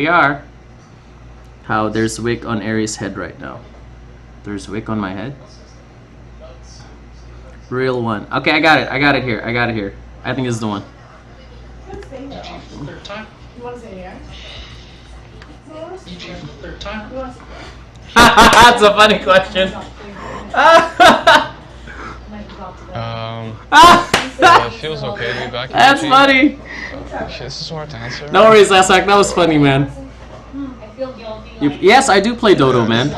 We are. How there's wick on Aries' head right now. There's wick on my head. Real one. Okay, I got it. I got it here. I got it here. I think this is the one. Third time. You want to say yeah? EG for the third time. That's a funny question. It feels okay to be back in That's EG. funny. Shit, this is hard to answer. No worries, Lasak. That was funny, man. Yes, I do play Dodo, man.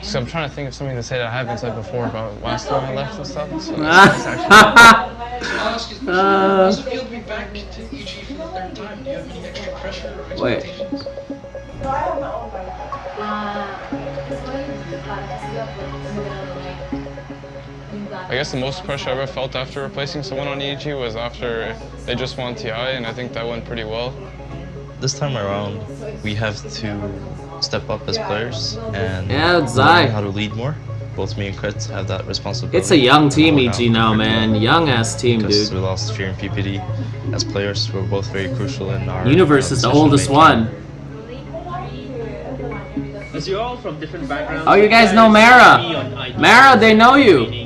So I'm trying to think of something to say that I haven't said before about last time I left and stuff. So Does it feel to be back to EG for the third time? Do you have any extra pressure or Wait. expectations? No, I have my own bike. I guess the most pressure I ever felt after replacing someone on EG was after they just won TI, and I think that went pretty well. This time around, we have to step up as players and Yeah, learn how to lead more. Both me and Krit have that responsibility. It's a young team, EG now, man. Young ass team, Because dude. we lost Fear and PPD as players. We're both very crucial in our Universe is the decision oldest making. one. Because you're all from different backgrounds. Oh, you guys know Mara. Mara, they know you.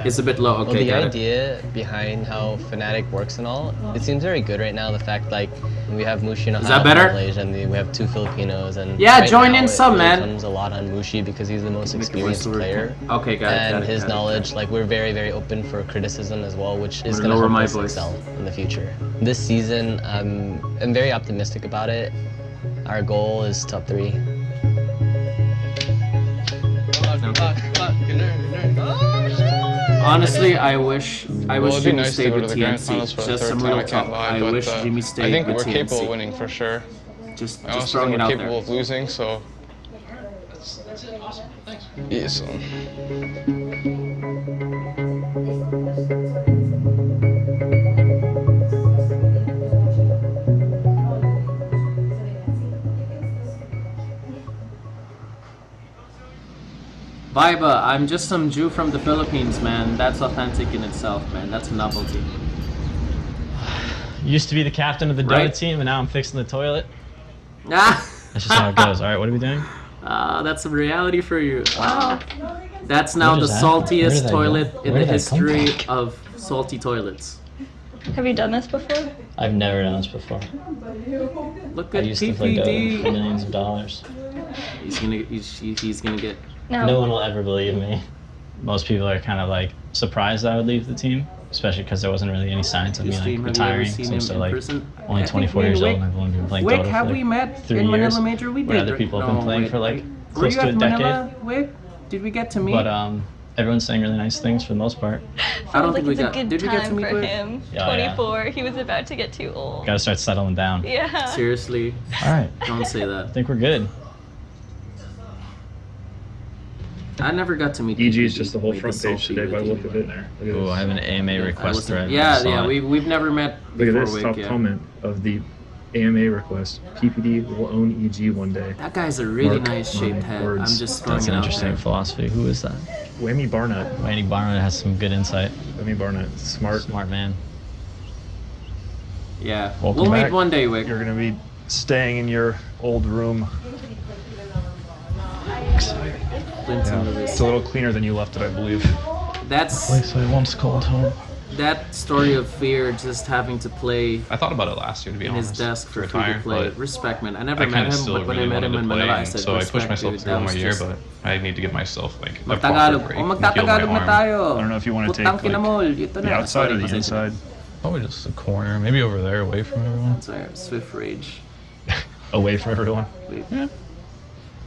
It's a bit low. Well, Okay, the got it. idea behind how Fnatic works and all, it seems very good right now. The fact like we have Mushi and Is that better? Malaysia, and we have 2 Filipinos, and Yeah, right join now in it some, really man. comes a lot on Mushi because he's the most Make it experienced worse. player, Okay, got it. and got it, his got it, knowledge. Like we're very, very open for criticism as well, which is I'm going gonna to lower help my us voice. excel in the future. This season, I'm very optimistic about it. Our goal is top 3. Honestly, I wish It'd be Jimmy nice to stayed go to with the grand finals TNC. for the Just third some time. real I can't talk. lie, I but wish Jimmy stayed I think with we're capable of TNC. winning for sure. Just I also throwing think it we're out capable there. of losing, so That's it. Awesome. Thanks. yeah. So. Viba, I'm just some Jew from the Philippines, man. That's authentic in itself, man. That's a novelty. Used to be the captain of the Dota Right. team, and now I'm fixing the toilet. Ah, That's just how it goes. All right, what are we doing? that's a reality for you. Wow. That's now Where the does that- where saltiest did that go? toilet in Where the did that come history from? of salty toilets. Have you done this before? I've never done this before. Look I at used to play Dota for PPD. millions of dollars. He's gonna get. No one will ever believe me. Most people are kind of like surprised that I would leave the team, especially because there wasn't really any signs of You me stream, like have you ever retiring. seen So I'm him still in like person? only I think 24 me and years old, Wick- and I've only been playing Wick, Dota have for we like met 3 in Manila years. Major? We when did. other people have No, been playing wait, for like were close you to a at decade. Manila, Wick? Did we get to meet? But everyone's saying really nice things for the most part. I don't Sounds think like we it's got. a good Did we get to time meet for with? him. Yeah, yeah. 24. He was about to get too old. Gotta start settling down. Yeah. Seriously, All right, don't say I that. think we're good. I never got to meet. EG PPD is just the whole with front the page salty today by with the look you. of it. Look at Oh, I this. have an AMA I request wasn't- thread. I Yeah, saw yeah. it. We've never met Look at before. this Wick, top yeah. comment of the AMA request. PPD will own EG one day. That guy's a really Mark nice my shaped head. I'm words. just throwing That's it an out interesting there. philosophy. Who is that? Whammy Barnett. Randy Barnett has some good insight. Whammy Barnett. Smart. Smart man. Yeah, Welcome we'll meet back. one day, Wick. You're gonna be staying in your old room. Clinton Yeah. Lewis. It's a little cleaner than you left it, I believe. That's I once called home. that story of fear, just having to play I thought about it last year, to be in honest. his desk for to free to retire, play. but Respect, man. I never I met kind him, of still but when I really met wanted him to in play, Manila, I and said, so I respect, pushed myself dude. through That all my was year, just- but I need to give myself like a proper Magtagalog. break O and heal my magtatagalog na arm. tayo. I don't know if you want to take Putang like, kinamol. Ito the na. outside or Sorry, the pasensya. inside. Probably just the corner, maybe over there, away from everyone. Sorry, Swift Rage. Away from everyone. Wait. I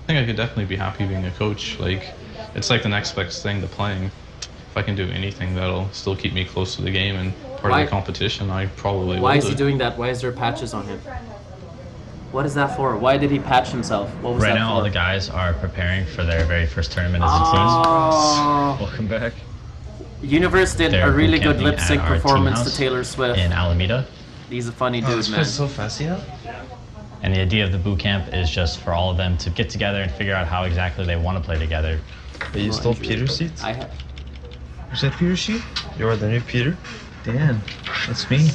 think I could definitely be happy being a coach. Like, it's like the next best thing to playing. If I can do anything that'll still keep me close to the game and part Why- of the competition, I probably Why will is he do. doing that? Why is there patches on him? What is that for? Why did he patch himself? What was Right that now, for? all the guys are preparing for their very first tournament as a Oh, Welcome back. Universe did They're a really good bootcamping lip sync at our team performance to house Taylor team Swift. in Alameda. He's a funny dude, man. fast, yeah? And the idea of the boot camp is just for all of them to get together and figure out how exactly they want to play together. Are you still Peter seat? I have. Is that Peter sheet? You're the new Peter? Dan, that's me.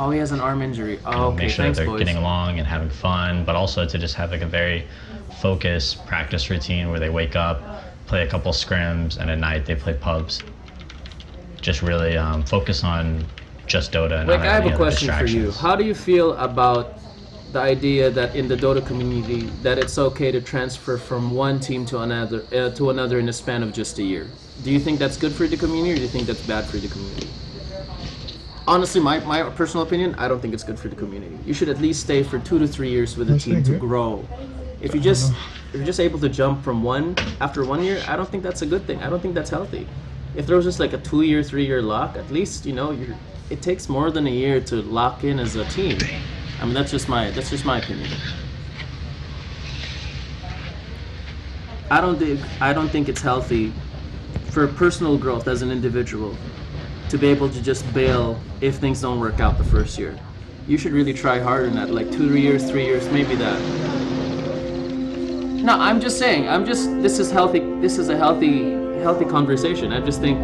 Oh, he has an arm injury. Oh, okay. Make sure Thanks, that they're boys. getting along and having fun, but also to just have like a very focused practice routine where they wake up, play a couple scrims, and at night they play pubs. Just really focus on just Dota and Like, not I have any a other question for you. distractions. How do you feel about the idea that in the Dota community that it's okay to transfer from one team to another in a span of just a year? Do you think that's good for the community, or do you think that's bad for the community? Honestly, my personal opinion, I don't think it's good for the community. You should at least stay for 2 to 3 years with a team to grow. If you're just able to jump from one after 1 year, I don't think that's a good thing. I don't think that's healthy. If there was just like a 2 year, 3 year lock, at least it takes more than a year to lock in as a team. I mean, that's just my opinion. I don't think it's healthy for personal growth as an individual to be able to just bail if things don't work out the first year. You should really try harder than that, like 2 years, 3 years, maybe that. No, I'm just saying. This is healthy. This is a healthy conversation. I just think.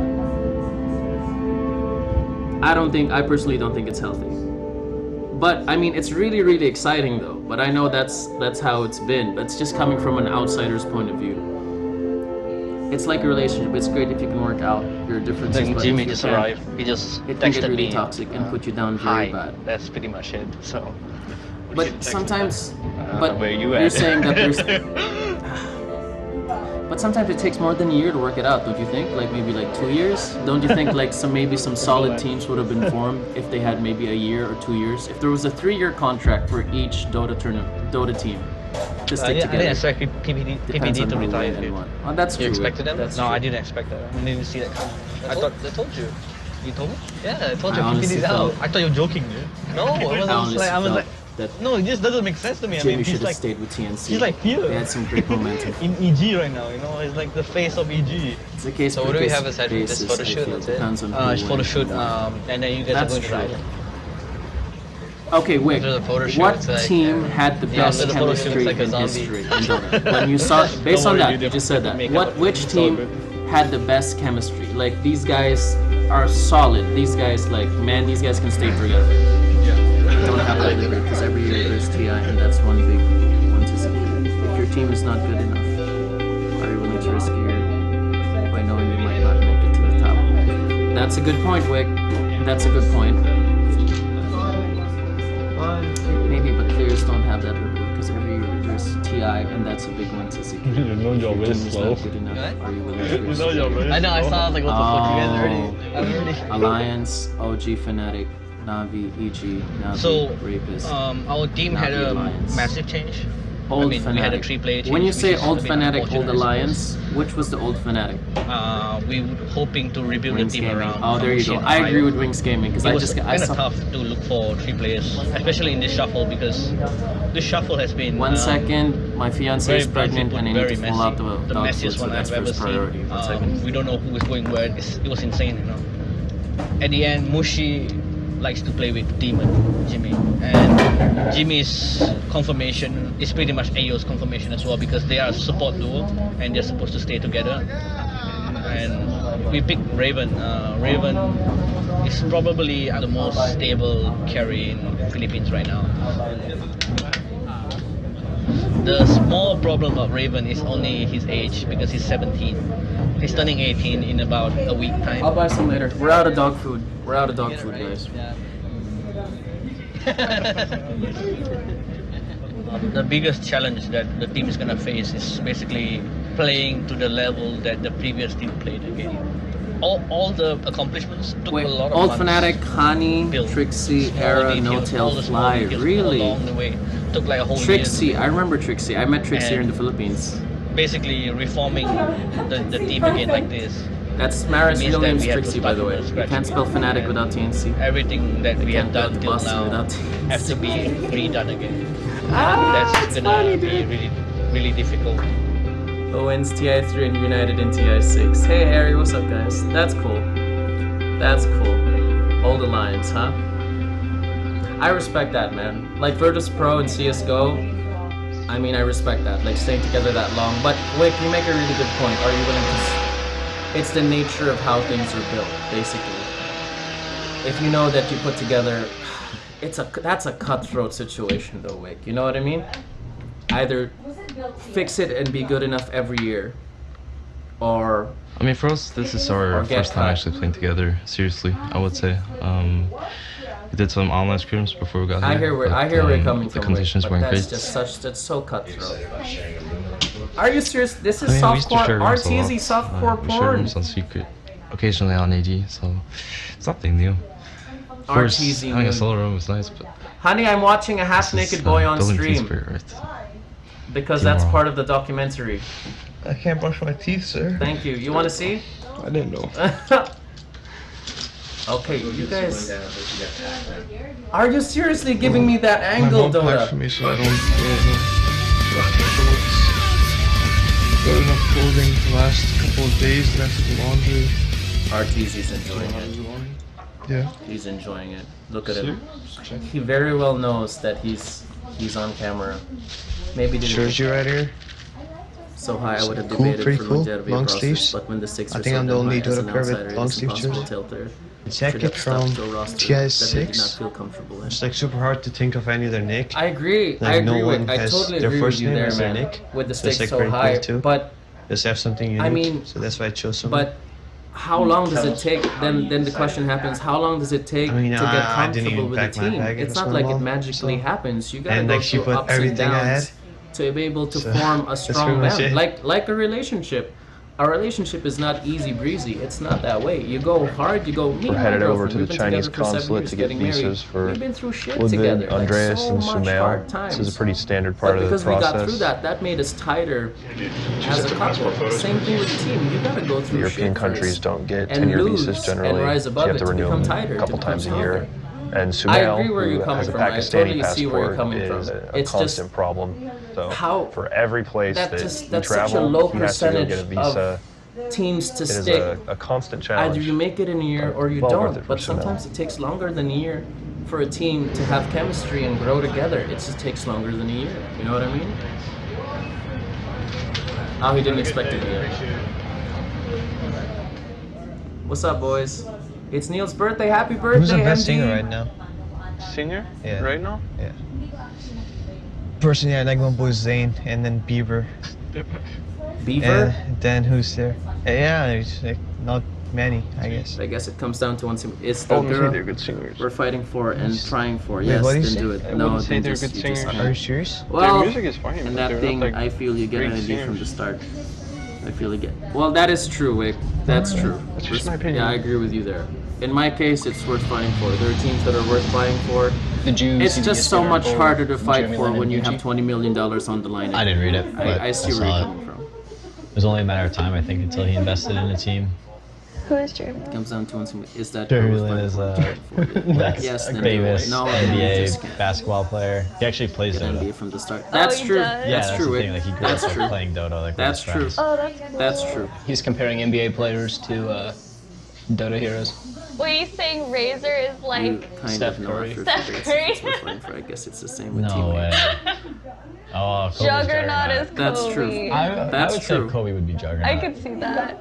I personally don't think it's healthy. But I mean, it's really, really exciting though. But I know that's how it's been. But it's just coming from an outsider's point of view. It's like a relationship. It's great if you can work out your differences. Then But Jimmy if you just can't, arrived. He just it can texted get really me. toxic and put you down very Hi. bad. That's pretty much it. So. But sometimes, where you you're at? saying that there's. But sometimes it takes more than a year to work it out, don't you think? Like maybe like 2 years? Don't you think like some solid teams would have been formed if they had maybe a year or 2 years? If there was a 3-year contract for each Dota team to stick I together. didn't expect Depends PPD on to who retire. win and Dude. what. Oh, that's You true. expected them? That's No, true. I didn't expect that. I didn't see that coming. I told you. You told me? Yeah, I told I you honestly PPD's out. felt- I thought you were joking, dude. No, I was honestly like, felt that no, it just doesn't make sense to me. I Jimmy mean, should he's have like, stayed with TNC. he's like here. They had some great momentum. in EG right now, you know, he's like the face of EG. It's a case So by what do we case have aside from this basis, photo I shoot? feel. That's it? Depends on who It's wins photo shoot, and what. and then you guys That's are going to true. the island. Okay, Wick, After the photo shoot, what it's like, team had the yeah, best after the photo shoot, chemistry it's like a in zombie. history in Dota? When you saw, based on worry, that, dude, you just said that. make What, up. which It's all team good. had the best chemistry? Like these guys are solid. These guys, like man, these guys can stay together. Don't have that debate because every year there's TI, and that's one big one to see. If your team is not good enough, are you willing to risk your by knowing you might not make it to the top? That's a good point, Wick. That's a good point. Maybe, but players don't have that ability because every year there's TI, and that's a big one to see. You know you're Your really team is slow. not good enough. Are you willing to You risk know you're really I know, I saw, I was like, what the fuck, you guys Oh. already. Alliance, OG Fnatic, Navi, EG, Navi, So, Rapist. our team Not had the a Alliance. massive change. Old we had a Fnatic. 3-player change. When you which say is old a bit Fnatic, unfortunate, old I suppose. Alliance, which was the old Fnatic? We were hoping to rebuild Wings the team Gaming. around. Oh, there you go. Shit, I agree Ohio. with Wings Gaming because It I was just I kind of saw. tough to look for 3 players, especially in this shuffle because this shuffle has been 1 second, my fiance very is pregnant bouncy, and I need very to pull out messy. the The dog messiest food, so one that's I've ever first priority. seen. 1 second. We don't know who is going where. It was insane, you know. At the end, Mushi likes to play with Demon, Jimmy, and Jimmy's confirmation is pretty much Ayo's confirmation as well because they are a support duo and they're supposed to stay together. And we picked Raven. Raven is probably the most stable carry in Philippines right now. The small problem of Raven is only his age because he's 17. He's turning 18 in about a week time. I'll buy some later. We're out of dog food. We're out of dog food, guys. The biggest challenge that the team is gonna face is basically playing to the level that the previous team played again. All the accomplishments took Wait, a lot of old months Fnatic, Honey, build. Trixie, Small Era, details, No all Tail the small Fly. details Really? along the way took like a whole Trixie, year. I remember Trixie. I met Trixie here in the And- Philippines. Basically reforming the team again like this. That's Mara's means real that name's we have to Trixie, start by the way. from You scratch can't spell again. Fnatic without TNC. Everything that we have can't build done the till Boston now without TNC. has to be redone again. Ah, That's it's gonna funny, be dude. really, really difficult. Owens, TI3, and United in TI6. Hey, Harry, what's up, guys? That's cool. That's cool. Old Alliance, huh? I respect that, man. Like Virtus Pro and CSGO, I mean, I respect that. Like, staying together that long. But, Wick, you make a really good point. Are you willing to... It's the nature of how things are built, basically. If you know that you put together... that's a cutthroat situation though, Wick. You know what I mean? Either fix it and be good enough every year, or I mean, for us, this is Or our get first time cut. actually playing together. Seriously, I would say. We did some online scrims before we got here. I hear where but, you're coming the from. conditions Wick, weren't but that's great. just that's so cutthroat. Are you serious? This is I mean, we used to softcore share rooms a lot. RTZ softcore We share porn. rooms on secret, occasionally on AG, so it's nothing new. Of course, RTZ having a nude. solo room is nice, but Honey, I'm watching a this is, half-naked boy on building team stream spirit, right? because Team that's morale. part of the documentary. I can't brush my teeth, sir. Thank you. You want to see? I didn't know. Okay, you guys. Are you seriously giving me that My angle, mom packed for Dota? me so I don't got enough clothing to last a couple of days, and I have to do laundry. RTZ's enjoying it. Yeah. He's enjoying it. Look at him. He very well knows that he's on camera. Maybe didn't Shirt you right here. so high I would have Cool, debated pretty for cool. longevity Long process, sleeves. but when the stakes I are think so I'm the damn only high as Dota an player with outsider, long it's sleeve impossible jersey. to tilt there. Jacket from TI6. feel comfortable in. It's like super hard to think of any other nick. I agree. I Like, no agree one with. I has totally their agree first with you name there, as their man. nick. With the That's, stakes like, so very cool, high, too. but Just have something unique. I mean, so that's why I chose some. but how long does it take? Then the question happens: how long does it take I mean, to get I didn't comfortable even with a pack my team? bag. It It's was not my like it mom, magically so- happens. You gotta And go like she through put ups and everything I downs had. to be able to So, form a that's strong pretty much band. it. Like a relationship. A relationship is not easy breezy. It's not that way. You go hard. You go. Me We're and my headed over girlfriend, to we've the been Chinese together for 7 consulate years, to get getting married. visas for We've been through shit Ludwig, together. Andreas, like, so and much Sumail. hard times. This is a pretty standard But part of the because we got process. through that, that made us tighter as a couple. Same thing with the team. You gotta go The through European shit countries first don't get and 10-year lose visas and generally. rise So above you have it to to renew become them tighter, a to couple become times a year. stronger. And I Sumail, agree where who you're coming has a from. I Pakistani totally see where you're passport, coming is from. a It's constant just problem. So how for every place that that's you such travel, a low he has to go percentage get a visa. of teams to It is stick. a constant challenge. Either you make it in a year or you Well worth it don't. for But Sumail. sometimes it takes longer than a year for a team to have chemistry and grow together. It just takes longer than a year. You know what I mean? Oh, he didn't expect it yet. What's up, boys? It's Neil's birthday. Happy birthday, Who's the best MD. singer right now? Singer? Yeah. Right now? Yeah. Personally, I like my boy Zayn and then Bieber. Beaver? And then who's there? Yeah, there's like not many, I guess. I guess it comes down to one thing. It's the Obviously, girl they're good singers. we're fighting for and trying for. Wait, Yes, what do you then say? do it. I No, wouldn't say then they're just, good you just singers. Are you serious? Well, Their music is fine, in but that they're thing, not, like, I feel you get great an idea from singers. the start. I feel you get. Well, that is true, Wick. That's true. That's just my opinion. Yeah, I agree with you there. In my case, it's worth fighting for. There are teams that are worth fighing for. Did you It's see the just so yesterday much article harder to with fight Jeremy for Lin when and you have Gucci? $20 million on the line. I didn't read it, but I see where saw you're it. coming from. It was only a matter of time, I think, until he invested in a team. Who is Jeremy? It comes down to one thing. Is that Jeremy worth Lin is fighting for? like Yes, a then famous no, NBA just can't. basketball player. He actually plays Get Dota. NBA from the start. That's he true. does? Yeah, That's that's true. the Wick. thing. Like he grew That's up true. playing Dota. Like That's with his true. friends. Oh, that's cool. That's true. He's comparing NBA players to Dota heroes. Were you saying Razor is You like kind Steph of know Curry. after a Steph few days Curry? it's worth fighting for. I guess it's the same with No teammates. way. Oh, Kobe's Juggernaut is Kobe? That's true. I That's would true. say Kobe would be Juggernaut. I could see that.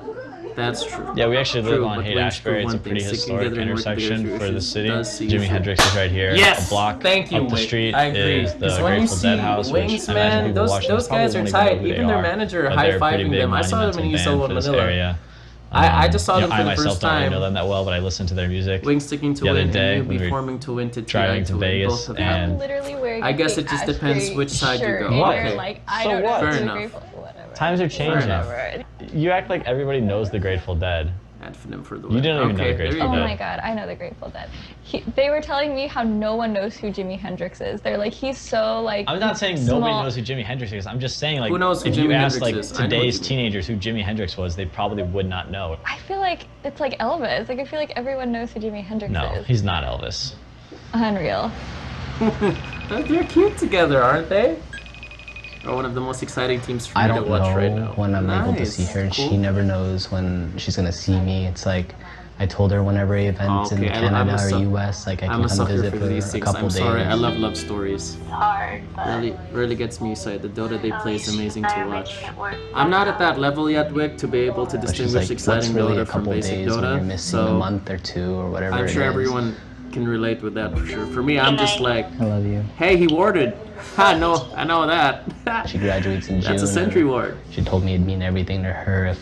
That's true. Yeah, we actually live True, on but Haight Wings, for Ashbury. It's a one pretty thing, sticking historic together and working intersection together for the does city. see Jimi you Hendrix is right here. Yes, A block thank you, up the Wick. street I agree. is the 'Cause when you Grateful see Dead house, Wings, which I imagine man, people watching those probably guys are won't even tight. know who Even they their are, manager but they're a pretty high-fiving big them. I saw them in monumental East band Old for this Manila. area. I just saw you them know, for I the myself first don't really time. know them that well, but I listen to their music. Wings sticking to The other win, day and when you we be were forming to win to driving to win. Vegas Both of them. I'm and literally wearing I guess a it just Haight depends Ashbury which side you shirt, go. And Okay. you're like, I So don't what? know. Fair Too enough. Grateful, whatever. times are changing. Whatever. You act like everybody knows the Grateful Dead. Ad for them for the You win. didn't even know Okay, the there you Grateful Oh go. Dead. my god, I know the Grateful Dead. They were telling me how no one knows who Jimi Hendrix is. They're like, he's so like. I'm not saying small. nobody knows who Jimi Hendrix is. I'm just saying, like, Who knows who if you Jimi asked Hendrix like is? I know what today's you mean. teenagers who Jimi Hendrix was, they probably would not know. I feel like it's like Elvis. Like I feel like everyone knows who Jimi Hendrix No, is. he's not Elvis. Unreal. They're cute together, aren't they? Are one of the most exciting teams for I me to don't watch know right now. when I'm able to see Nice, her. cool. She never knows when she's gonna see me. It's like I told her whenever events in Okay, I'm Canada a or suck- US, like I I'm can a come sucker visit for for these a things. couple I'm sorry. days. I love love stories. Hard, but Really gets me excited. The Dota they play is amazing to watch. I'm not at that level yet, Wick, to be able to But she's distinguish like, what's exciting really Dota a from couple basic days when you're Dota. missing a So month or two or whatever I'm it sure is. everyone can relate with that for sure. For me, I'm just like, I love you. hey, he warded. I know that. She graduates in June. That's a sentry ward. She told me it'd mean everything to her if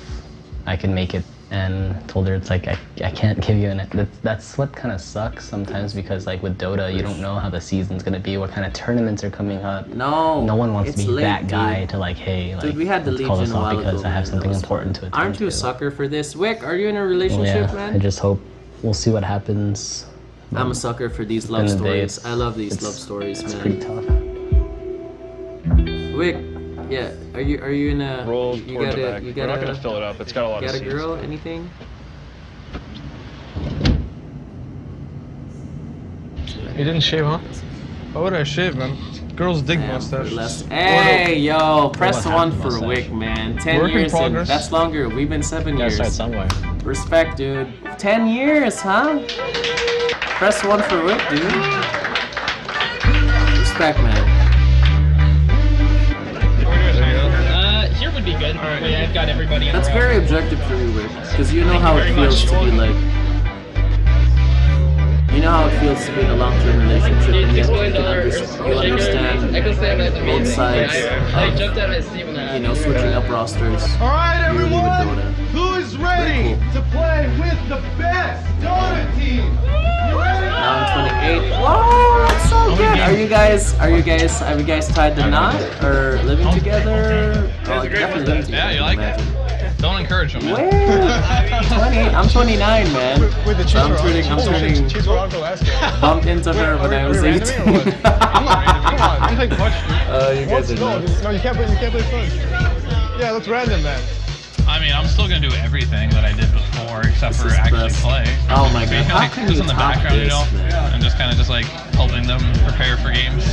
I could make it, and told her it's like I can't give you an. That's what kind of sucks sometimes, because like with Dota, you don't know how the season's gonna be, what kind of tournaments are coming up. No one wants to be late, that guy dude. to like, hey, like, Dude, we had the let's call Legion this a off while because ago, I have man. something That was important to attend Aren't you a to. sucker for this? Wick, are you in a Well, relationship, yeah, man? I just hope we'll see what happens. I'm a sucker for these love End of the day, stories. I love these love stories, It's man. pretty tough. Wick, yeah, are you in a Roll you towards the got back. a you We're got not gonna fill it up. It's got a lot of got a seats. girl? Anything? You didn't shave, huh? Why would I shave, man? Girls dig Damn, for mustaches. less- Hey, yo, press What one happened, for mustache? Wick, man. 10 Work in years in. progress. That's longer. We've been 7 Gotta years. start somewhere. Respect, dude. 10 years, huh? Press one for Wick, dude. Respect, man. Here would be good. Yeah, I've got everybody in That's a row. very objective for you, Wick, because you know how it feels to be like. You know how it feels to be in a long-term relationship, and yet you understand both sides of, you know, switching up rosters. Alright, purely with everyone! Dota. Who is ready to play with the best Dota team? You ready? Now I'm 28. Whoa, that's so good. Have you guys tied the knot or living together? Oh, definitely living together. Yeah, you like it? Don't encourage them, man. Where? 28. I'm 29, man. With the So I'm turning. cheese were on the last game. Bumped into her when I was 18. I'm like, what? You guys are nuts. No, you can't play first. Yeah, that's random, man. I mean, I'm still gonna do everything that I did before, except for actually play. Oh my god, how Like, can just you in the top background, you this, know, man? and just kind of just like helping them prepare for games.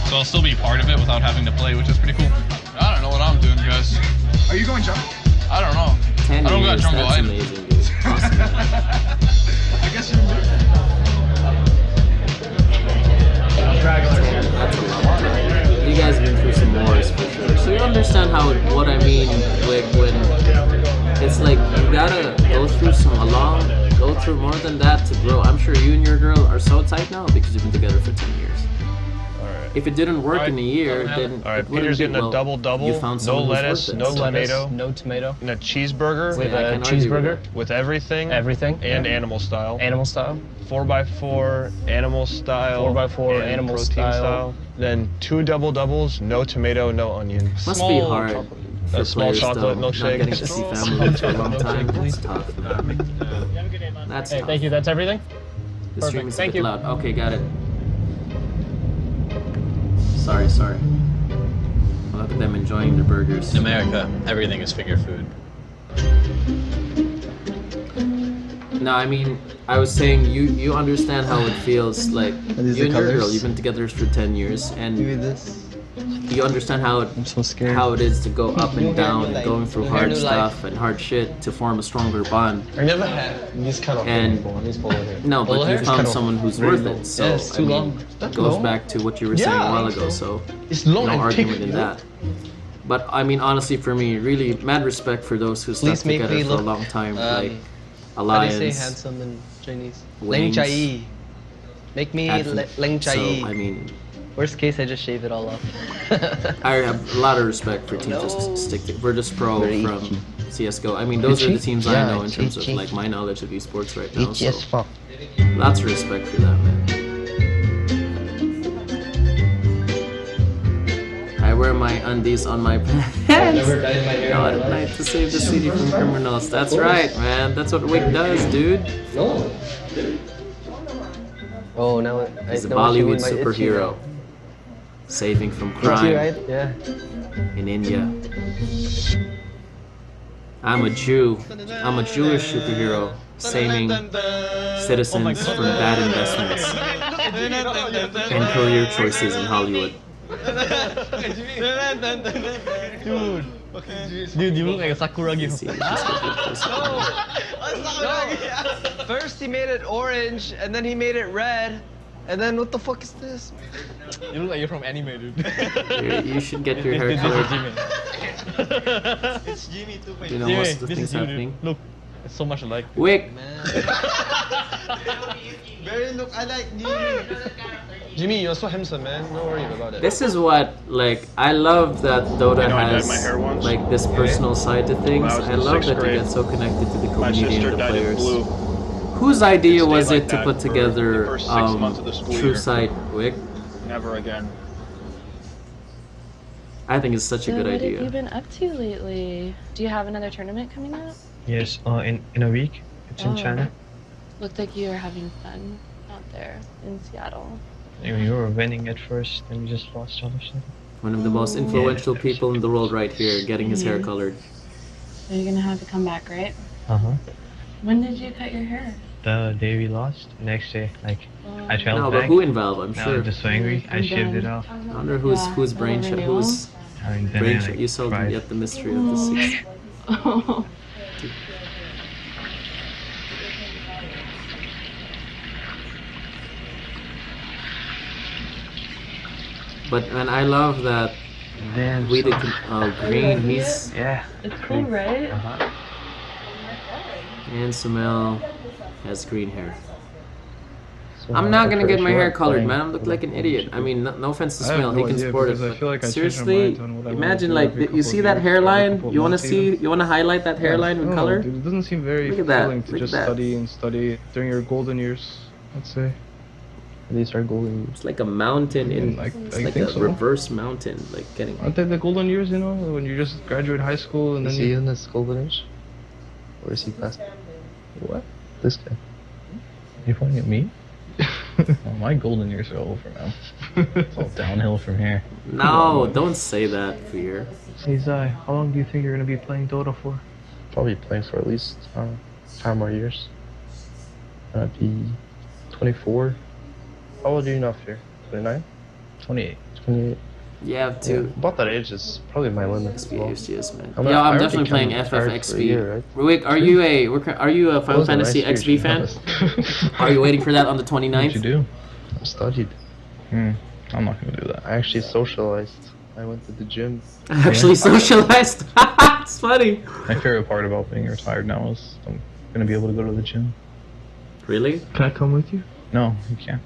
So I'll still be part of it without having to play, which is pretty cool. I don't know what I'm doing, guys. Are you going jungle? I don't know. 10 I don't got years, jungle that's item. amazing, dude. Awesome. I guess you do. That's a lot. You guys have been through some wars for sure. So you understand what I mean when it's like you gotta go through more than that to grow. I'm sure you and your girl are so tight now because you've been together for 10 years. If it didn't work in a year, then All right, it wouldn't Peter's be, getting a double-double, you found no someone who's lettuce, worth it. no tomato, No tomato. and a cheeseburger With I a can argue with cheeseburger. with everything, Everything. and animal style. Animal style. 4x4 animal style. 4x4 and animal protein style. Then 2 double doubles, no tomato, no onion. Must be hard for A small players chocolate though, milkshake. not getting to see family for a long time. That's tough. That's tough. Thank you. That's everything. The stream is a Thank bit you. loud. Okay, got it. Sorry. Look at them enjoying their burgers. In America, everything is finger food. No, I mean, I was saying you understand how it feels like these you the and your girl, colors? you've been together for 10 years and this. you understand how I'm so scared. it is to go up and down, going through hard stuff and hard shit to form a stronger bond. I never had this kind of And no, but you found someone who's worth it. So Yeah, it's too I mean, long. it goes back to what you were saying a while ago. So It's no long and argument thick. in that. But I mean, honestly, for me, really mad respect for those who stuck Please make together me for a look, long time, like How do you say Alliance. handsome in Chinese? Wings. Leng chai. Make me Advent. leng chai. So I mean, Worst case, I just shave it all off. I have a lot of respect for teams that stick to Virtus Pro Very from itchy. CS:GO. I mean, those are the Itchy? teams I Yeah, know in it's terms of itchy. like my knowledge of esports right now. Itchy So as fuck. lots of respect for that, man. I wear my undies on my pants. No, at night to save the city from criminals. That's right, man. That's what Wick does, dude. Oh, now He's a know what you Bollywood mean by itchy superhero, now. saving from Itchy, crime right? Yeah. in India. I'm a Jew. I'm a Jewish superhero, saving citizens from bad investments and career choices in Hollywood. Dude, you look like a Sakura gift. See, it's just a good place to be. First he made it orange, and then he made it red, and then what the fuck is this? You look like you're from anime, dude. You should get your hair colored. It's Jimmy. You know what's the things happening? Look. It's so much alike. Wick, Very look alike Jimmy. Jimmy, you're so handsome, man. Don't worry about it. this is what like I love that Dota You know, I dyed has my hair once. like this personal side to things. When I was I in love sixth that you grade, get so connected to the My community sister and the dyed it players. blue. Whose idea It was stayed it like to that put for together the first 6 months of the school True year. Sight, Wick? Never again. I think it's such a So good what have you idea. been up to lately? Do you have another tournament coming up? Yes, in a week. It's in Oh. China. Looked like you were having fun out there in Seattle. You were winning at first, and you just lost all of a sudden. One of the most influential people in the world right here, getting his hair colored. So you're gonna have to come back, right? Uh-huh. When did you cut your hair? The day we lost, next day, like, I felt No, back. but who in Valve? I'm Now sure. I'm just so angry, I shaved it off. I wonder whose brain Yeah, whose And then brain I, like, you solved cried. yet the mystery of the six. Oh. But and I love that Damn, we did son. Green. He's Yeah. It's cool, right? Uh-huh. and Sumel has green hair. So I'm not gonna get if my you hair weren't colored, playing, man. I look like an what would you idiot. I do? mean, no offense to I have Sumel, no he can idea, support it. because I But feel like I change my seriously, mind on what I wanna imagine do like every you couple see of that years, hairline. every couple of You wanna months see? even. You wanna highlight that hairline with No, color? dude, it doesn't seem very Look at that, fulfilling to look at just that. study and study during your golden years, let's say. These are golden years. It's like a mountain in. Like, It's I like think a so. reverse mountain, like getting. Aren't they the golden years, you know, when you just graduate high school and Is then he you... in his golden age? Or is he past? What? This guy. You pointing at me? Well, my golden years are over now. It's all downhill from here. No, don't say that, Fear. Hey Zai, how long do you think you're gonna be playing Dota for? Probably playing for at least 5 more years. I'd be 24. How old are you now, Fear? 29? 28. 28. You have to. About that age is probably my limit as well. XP, man. I mean, Yeah, I I'm already definitely playing kinda retired for a FFXP. year, right? Rick, are you a Final was a Fantasy nice XP year, to be fan? honest. Are you waiting for that on the 29th? What'd you do? I studied. I'm not gonna do that. I actually socialized. I went to the gym. Actually socialized. It's funny. My favorite part about being retired now is I'm gonna be able to go to the gym. Really? Can I come with you? No, you can't.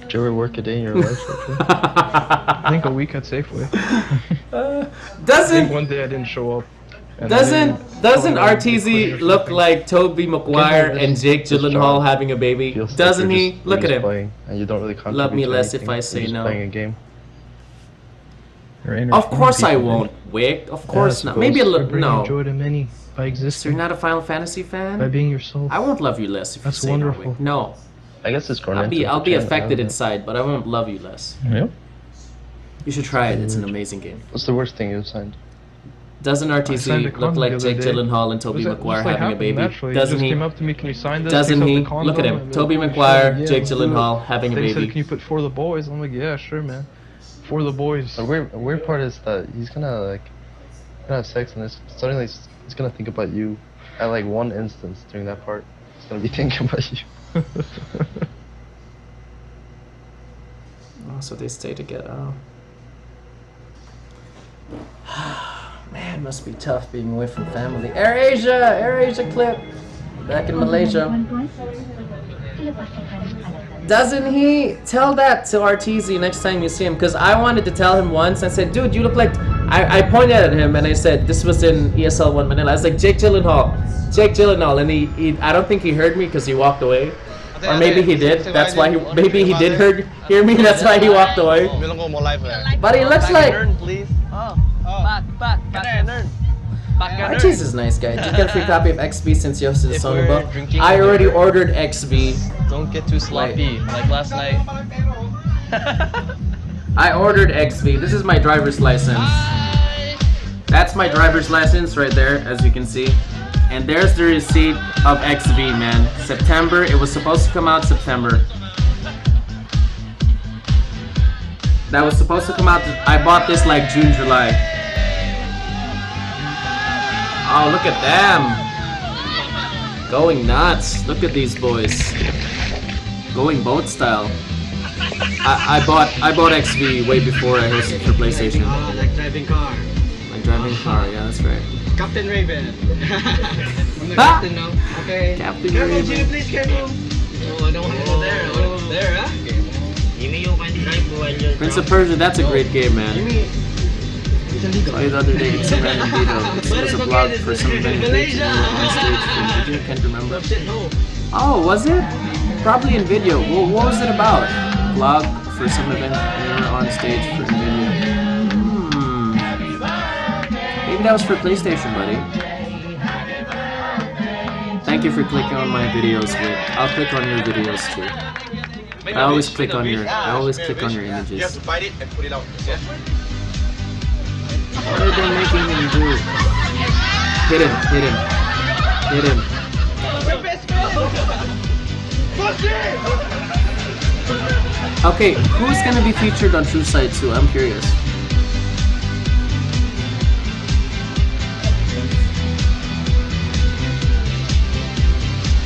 Did you ever work a day in your life? I think a week at Safeway. I think Doesn't one day I didn't show up. and doesn't then doesn't someone else quit or RTZ look something. like Toby Maguire this- and Jake this Gyllenhaal job having a baby? Feels like Doesn't you're he? just- Look you're at just him. Playing, and you don't really contribute Love me to less if anything. I You're say just no. Playing a game. You're Of entertaining course I people, won't, Wick. Of course not. Supposed Maybe a to little. bring No. joy to many by So existing, you're not a Final Fantasy by fan? being yourself. I won't love you less if That's you say wonderful. no, Wick. No. I guess it's grown I'll into be the I'll be channel, affected hasn't it? inside, but I won't love you less. Yep. You should try it. It's an amazing game. What's the worst thing you've signed? Doesn't I signed a RTZ look condom like the other Jake day. Gyllenhaal and Was Toby that Maguire just like having a happened baby? naturally? Doesn't he he? just came up to me, can you sign this? Doesn't Takes out he? the condom, Look at him. and Toby then he Maguire, said, yeah, Jake let's do it. Gyllenhaal having a Then he said, baby. can you put for the boys? I'm like, yeah, sure, man. For the boys. The weird part is that he's gonna have sex and suddenly he's gonna think about you at like one instance during that part. He's gonna be thinking about you. Oh, so they stay together. Oh. Man, must be tough being away from family. Air Asia clip. Back in Malaysia. Doesn't he? Tell that to RTZ next time you see him, because I wanted to tell him once. I said, dude, you look like... I pointed at him and I said, this was in ESL 1 Manila. I was like, Jake Gyllenhaal. And he I don't think he heard me because he walked away. Or maybe he did. That's why maybe he did hear me. That's why he walked away. But he looks like... Please. Back RTZ is a nice guy. Did you get a free copy of XB since Yost is If song we're about? drinking I already together- ordered XB. Don't get too sloppy like last night. I ordered XV. This is my driver's license. That's my driver's license right there, as you can see. And there's the receipt of XV, man. September. It was supposed to come out September. That was supposed to come out. I bought this like June, July. Oh, look at them. Going nuts. Look at these boys. Going boat style. I bought XV way before I hosted for PlayStation. Like driving car. Like driving a car, yeah, that's right. Captain Raven. I'm the Ah! captain now. Okay. Captain Careful, Raven. Jimmy, please, careful. Oh, I don't want to go there. I want to go there, huh? Jimmy, you can drive while you're Prince of Persia, that's a great game, man. Played the other day in some random video. It was a blog for some event on stage from video, I can't remember. Oh, was it? Probably in video. Well, what was it about? Blog for some event and we were on stage for video. Maybe that was for PlayStation, buddy. Thank you for clicking on my videos, Rick. I'll click on your videos too. I always click on your You have images. to fight it and put it out. Yeah? What are they making him do? Hit him, hit him, hit him. Okay, who's gonna be featured on True Side 2? I'm curious.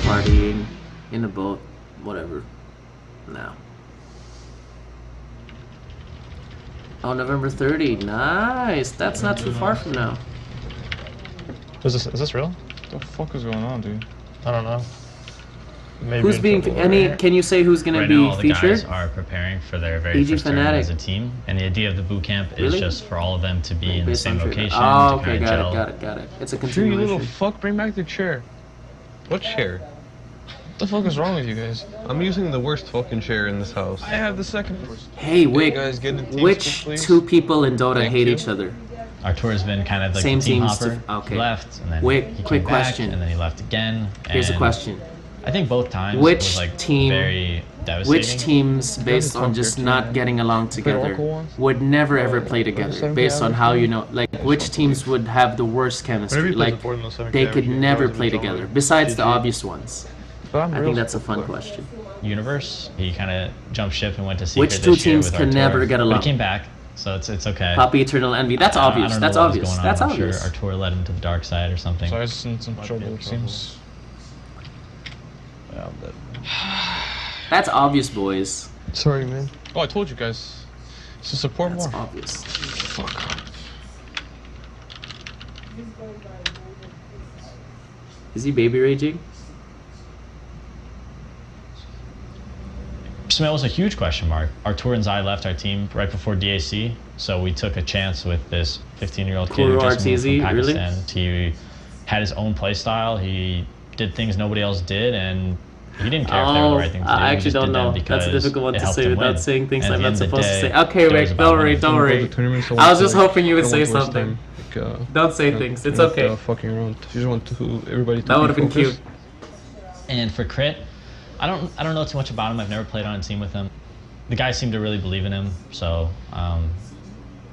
Partying in a boat, whatever. No. Oh, November 30. Nice. That's not too far from now. Is this real? What the fuck is going on, dude? I don't know. Maybe Who's being can you say who's gonna Right be now, all the featured? guys are preparing for their very EG first tournament Fnatic. as a team, and the idea of the boot camp is Really? just for all of them to be in the Based same on trivia. location. Oh, to okay, kinda gel. got it. It's a Dude, you continuation. little fuck, bring back the chair. What chair? What the fuck is wrong with you guys? I'm using the worst fucking chair in this house. I have the second worst. Hey, Wick, guys get in teams, which please? two people in Dota Thank hate you. each other? Artur has been kind of like Same the team teams to- hopper. okay. He left, and then Wait, he came quick back, question. and then he left again. Here's a and question. I think both times Which was like team- very devastating. Which teams, based on just not getting along together, would never ever play together? Based on how you know, like, which teams would have the worst chemistry? Whenever you play Like, the board in the 7K, they could you never guys play would together. join. Besides the GG. obvious ones. I think that's a fun question. Universe. He kind of jumped ship and went to Secret Which two this year teams with can Artur, never get but along? he came back, so it's okay. Poppy Eternal Envy. That's I obvious. don't know That's what was obvious. going on. That's I'm obvious. sure Artur led him to the dark side or something. So I was in some trouble, it seems. Yeah, I'm dead. That's obvious, boys. Sorry, man. Oh, I told you guys. It's to support That's more. obvious. Fuck. Is he baby raging? Smell was a huge question mark. Artur and Zai left our team right before DAC, so we took a chance with this 15-year-old kid who Kuro just moved from RTZ, really? Pakistan. He had his own play style. He did things nobody else did, and he didn't care if they were the right thing to do. I He actually just don't did them know. That's a because difficult one it to helped say him without win. saying things And I'm at not the end of the supposed to day, say. Okay, it was Rick, about don't winning. worry, don't worry. I was just hoping you would say something. Don't say things. It's okay. Fucking around. You just want everybody to That would have been cute. And for Crit, I don't know too much about him. I've never played on a team with him. The guys seem to really believe in him, so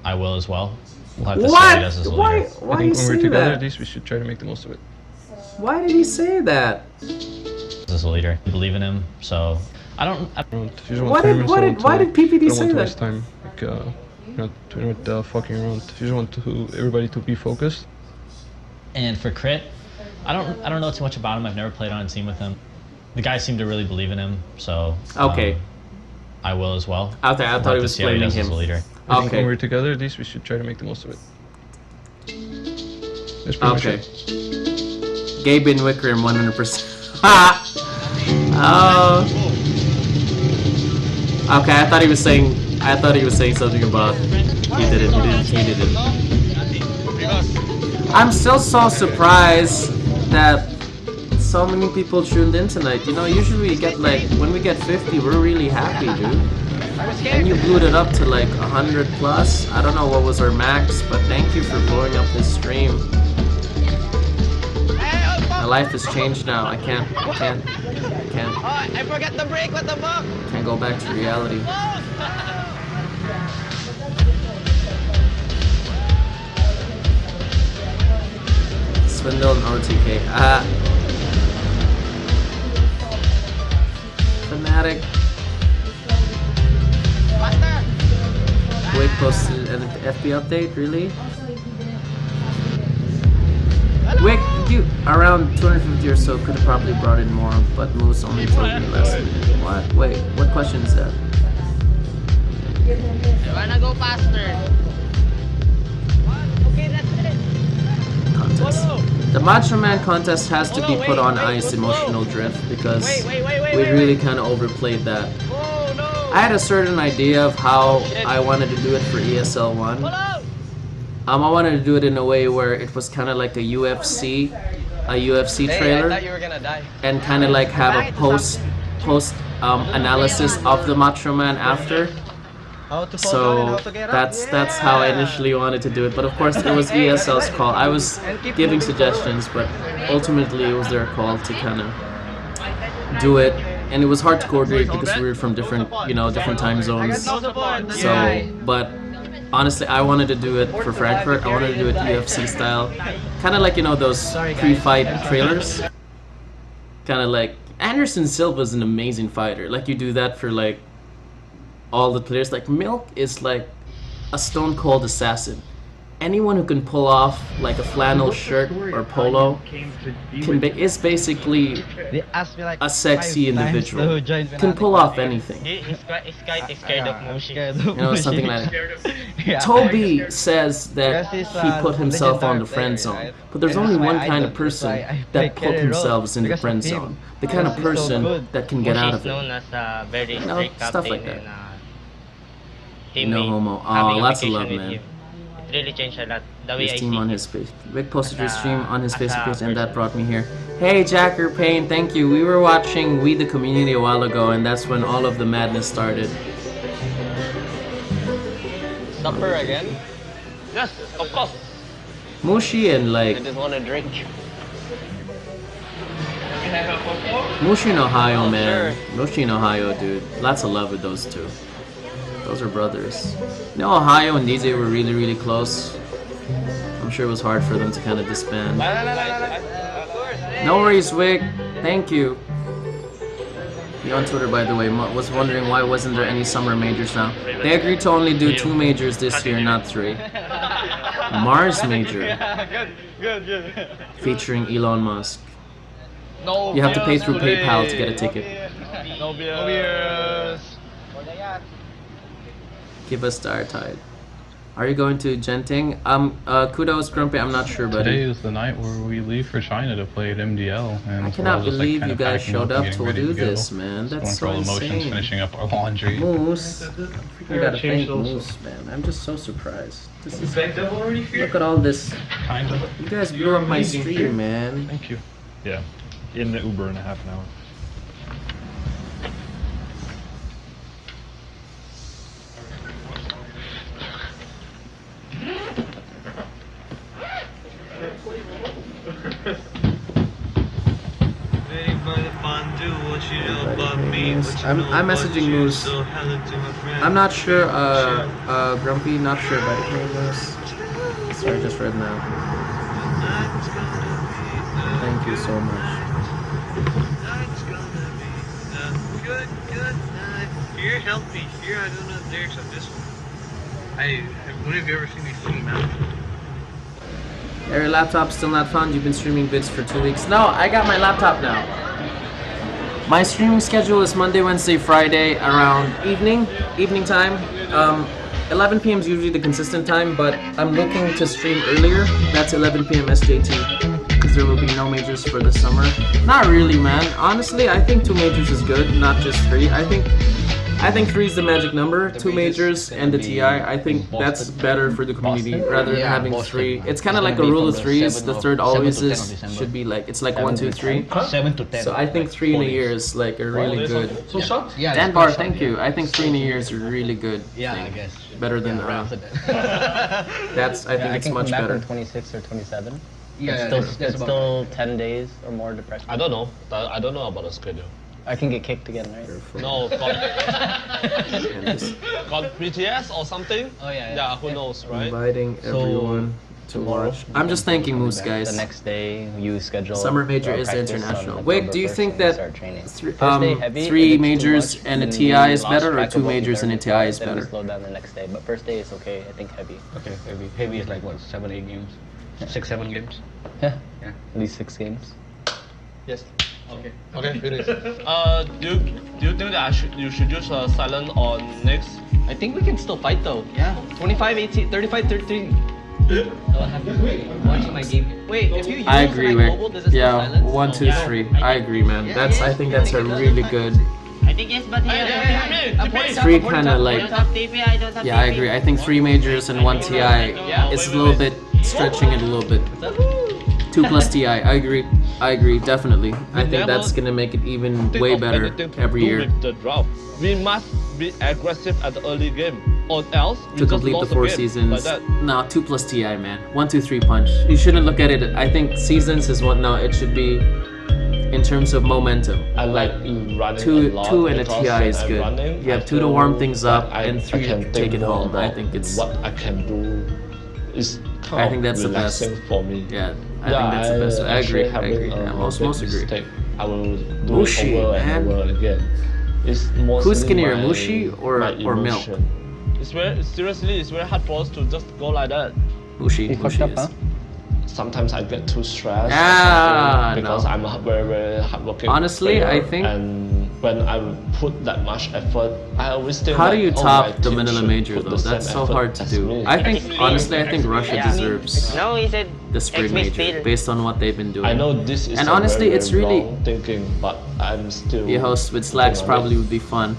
I will as well. We'll have to see what he does as a Why? leader. Why I do you think when we're say together, that? at least we should try to make the most of it. Why did he say that? As a leader, I believe in him, so I don't. You just want Why did PPD don't say want to that? waste time. Like, you're not fucking around. You just want everybody to be focused. And for Crit, I don't know too much about him. I've never played on a team with him. The guys seem to really believe in him, so Okay. I will as well. I thought We'll he have was to see how he blaming does as him. a leader. I think Okay. when we're together, at least we should try to make the most of it. That's pretty much Okay. it. Gabe in Wickram 100%. Ha! Oh. Okay, I thought he was saying something about he didn't. I'm still so surprised that so many people tuned in tonight. You know, usually we get like, when we get 50, we're really happy, dude. And you blew it up to like 100 plus. I don't know what was our max, but thank you for blowing up this stream. My life has changed now. I can't. I forgot the brake. What the fuck? Can't go back to reality. Swindle and OTK. Fnatic. Wait, posted an FB update? Really? Wick, you around 250 or so could have probably brought in more, but Moose only told me less. What? Wait, what question is that? I wanna go faster. Okay, let's Macho Man contest has to be put on ice, emotional drift, because we really kind of overplayed that. I had a certain idea of how I wanted to do it for ESL 1. I wanted to do it in a way where it was kind of like a UFC trailer, and kind of like have a post analysis of the Macho Man after. So that's how I initially wanted to do it. But of course, it was ESL's call. I was giving suggestions, but ultimately it was their call to kind of do it. And it was hard to coordinate because we were from different time zones. So, but honestly, I wanted to do it for Frankfurt. I wanted to do it UFC style, kind of like those pre-fight trailers. Kind of like Anderson Silva's an amazing fighter. Like you do that for like all the players. Like Milk is like a stone cold assassin. Anyone who can pull off like a flannel shirt or polo is basically a sexy individual. Can pull off anything. He's scared of Mushi. Something like that. Toby says that he put himself on the friend zone, but there's only one kind of person that put themselves in the friend zone. The kind of person that can get out of it. Stuff like that. No homo. Oh, lots of love, man. Really changed a lot. The way His I team see on his face. Rick posted your stream on his Facebook page, and that brought me here. Hey, Jacker Payne, thank you. We were watching We the Community a while ago, and that's when all of the madness started. Supper again? Yes, of course. Mushi and like I just want to drink. Mushi in Ohio, man. Mushi in Ohio, dude. Lots of love with those two. Those are brothers. Ohio and DJ were really, really close. I'm sure it was hard for them to kind of disband. No worries, Wick. Thank you. You on Twitter, by the way, was wondering why wasn't there any summer majors now. They agreed to only do 2 majors this year, not 3. Mars major. Good. Featuring Elon Musk. You have to pay through PayPal to get a ticket. No beers. Give us Star Tide. Are you going to Genting? Kudos, Grumpy, I'm not sure, buddy. Today is the night where we leave for China to play at MDL. And I cannot believe you guys showed up to do go. this, man. That's so Going through all the motions, insane. finishing up our laundry. Moose. You gotta thank Moose, man. I'm just so surprised. This is, look at all this. Kind of. You guys blew up my stream, man. Thank you. Yeah, in the Uber in a half an hour. I'm messaging Moose. I'm not sure, Grumpy, not sure about it, Moose. Sorry, I just read now. Thank you so much. Here, help me. Here, I don't know the lyrics of this one. When have you ever seen me sing, man? Your laptop still not found? You've been streaming vids for 2 weeks. No, I got my laptop now. My streaming schedule is Monday, Wednesday, Friday around evening time. 11 p.m. is usually the consistent time, but I'm looking to stream earlier. That's 11 p.m. SJT, because there will be no majors for the summer. Not really, man. Honestly, I think 2 majors is good, not just 3. I think 3 is the magic number. 2 majors and the TI. I think that's better for the community rather than having 3. It's kind of like a rule of 3s. The third always should be like, it's like 1, 2, 3. 7 to 10. So I think 3 in a year is like a really good. Yeah, Dan Bar, thank you. I think 3 in a year is a really good. Yeah, thing. I guess. Better than that's. I think it's much better. 26 or 27. Yeah, it's still 10 days or more depression. I don't know. I don't know about the schedule. I can get kicked again, right? No, got BTS or something? Oh yeah. Yeah, who knows, right? Inviting everyone to watch. I'm just thanking Moose, guys. The next day, you schedule. Summer major is international. Wait, do you think that 3 3 majors and a TI is better, or 2 majors and a TI is better? Slow down the next day, but first day is okay. I think heavy. Okay, heavy. Heavy is like what, 7, 8 games? 6, 7 games? Yeah. At least 6 games. Yes. Okay. Okay, finish. Do you think that you should use silent on next? I think we can still fight though. Yeah. 25, 18, 35, 33. Watching my game. Wait, if you use I agree, like Rick. mobile, does it Yeah, silence? 1, 2, 3. I agree, man. I think that's a really good. I think yes, but here. 3 kind of like. Yeah, I agree. I think 3 majors and 1 TI is a little bit stretching it a little bit. 2 plus TI. I agree, definitely. I think that's gonna make it even way better every year. With the draft. We must be aggressive at the early game, or else we To just complete the lost 4 game seasons. like that. No, 2 plus TI, man. 1, 2, 3 punch. You shouldn't look at it. I think seasons is what. No, it should be in terms of momentum. I like running two, a lot 2 and a because TI is when I'm good. running, You have I 2 to warm feel things up that and 3 to can take it more home. I about think it's. what I can do is kind I of think that's the best. relaxing for me. Yeah, I think that's the best. I agree. I agree. I most agree. Mistake, I will do Mushi, it over man. and over again. It's mostly Who's skinnier, my, Mushi or my Milk? emotion. It's seriously, it's very hard for us to just go like that. Mushi is. Sometimes I get too stressed because no. I'm a very, very hardworking Honestly, player, I think. And when I put that much effort, I always think How do like, you oh, top my the team Manila should Major put though? the same That's so effort hard to as do. me. I think honestly, I think Russia deserves No, he said the spring major based on what they've been doing. I know this is and a honestly, very, it's very really wrong thinking, but I'm still the host with slacks probably would be fun.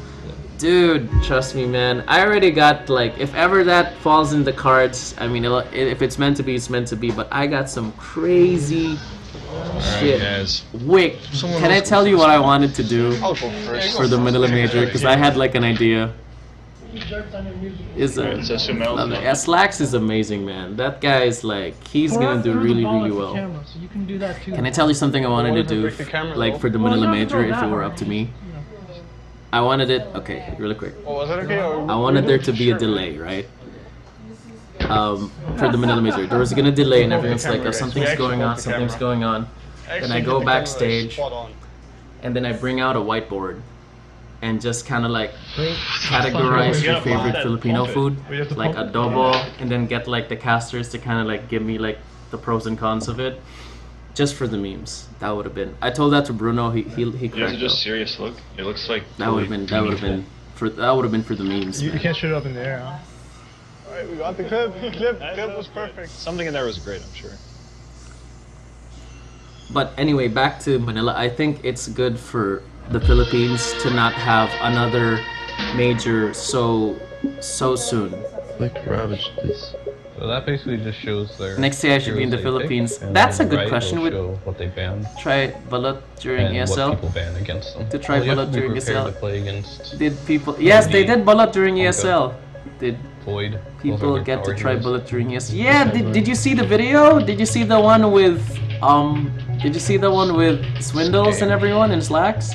Dude, trust me, man. I already got like, if ever that falls in the cards, I mean, if it's meant to be, it's meant to be. But I got some crazy shit. Guys. Wick, can I tell you what I wanted to do for the Manila Major? Because I had like an idea. Yeah, Slacks is amazing, man. That guy is like, he's gonna do really, really well. Can I tell you something I wanted to do, like for the Manila Major, if it were up to me? I wanted it, okay, really quick. I wanted there to be a delay, right? For the Manila Major. There was gonna delay and everyone's like, oh, something's going on, something's going on. Then I go backstage, and then I bring out a whiteboard and just kind of like categorize your favorite Filipino food, like adobo, and then get like the casters to kind of like give me like the pros and cons of it, just for the memes. That would have been. I told that to Bruno. He cracked You have to do a up. serious look. It looks like That would have been for the memes. You man. can't shoot it up in the air, huh? Alright, we got the clip. Clip was perfect. something in there was great, I'm sure. But anyway, back to Manila. I think it's good for the Philippines to not have another major so soon. Like Ravage, please. So that basically just shows their. Next year I should be in the heroes they Philippines. pick, and That's a then good right question. will With show what they ban try Balut during and ESL. what people ban against them. To try Well, you have Balut to be during prepared ESL. to play against Did people? Yes, they did Balut during Honka, ESL. Did Void. people Those are get to our try heroes. Balut during ESL? Yeah. Did you see the video? Did you see the one with Did you see the one with Swindles and everyone in slacks?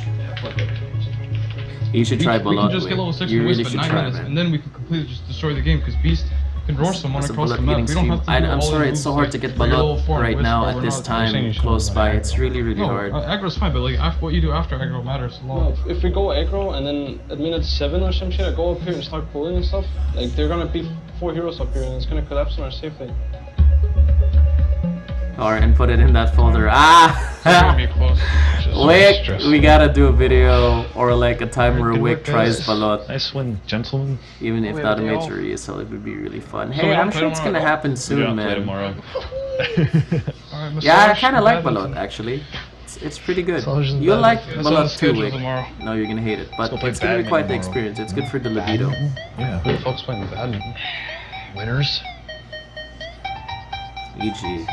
You should try We can Balut. just get level 6 You with really Wisp should at 9 try, minutes, man. and then we can completely just destroy the game because Beast can roar someone It's a across the Balut map. eating We don't stream. have to do I'm all sorry, the it's so moves, hard like, to get three level Balut 4 right Wisp, now but at we're this not saying time you should close have by. that. It's really No, hard. aggro's fine, but like what you do after aggro matters a lot. No, if we go aggro and then at minute 7 or some shit, I go up here and start pulling and stuff, like they're gonna be 4 heroes up here and it's gonna collapse on our safe lane. Alright, and put it in that folder. Wick, we gotta do a video or like a time where Wick tries Balut. Nice one, gentlemen. Even if We not a have a major ESL, it would be really fun. So Hey, we don't I'm play sure it's gonna tomorrow? happen We soon, don't man. play tomorrow. Yeah, I kinda like Balut actually. It's pretty good. You'll like Balut too, Wick. No, you're gonna hate it, but Let's go play it's gonna be quite the badminton tomorrow. experience. It's good for the libido. Yeah, who the fuck's playing badminton? Winners? EG.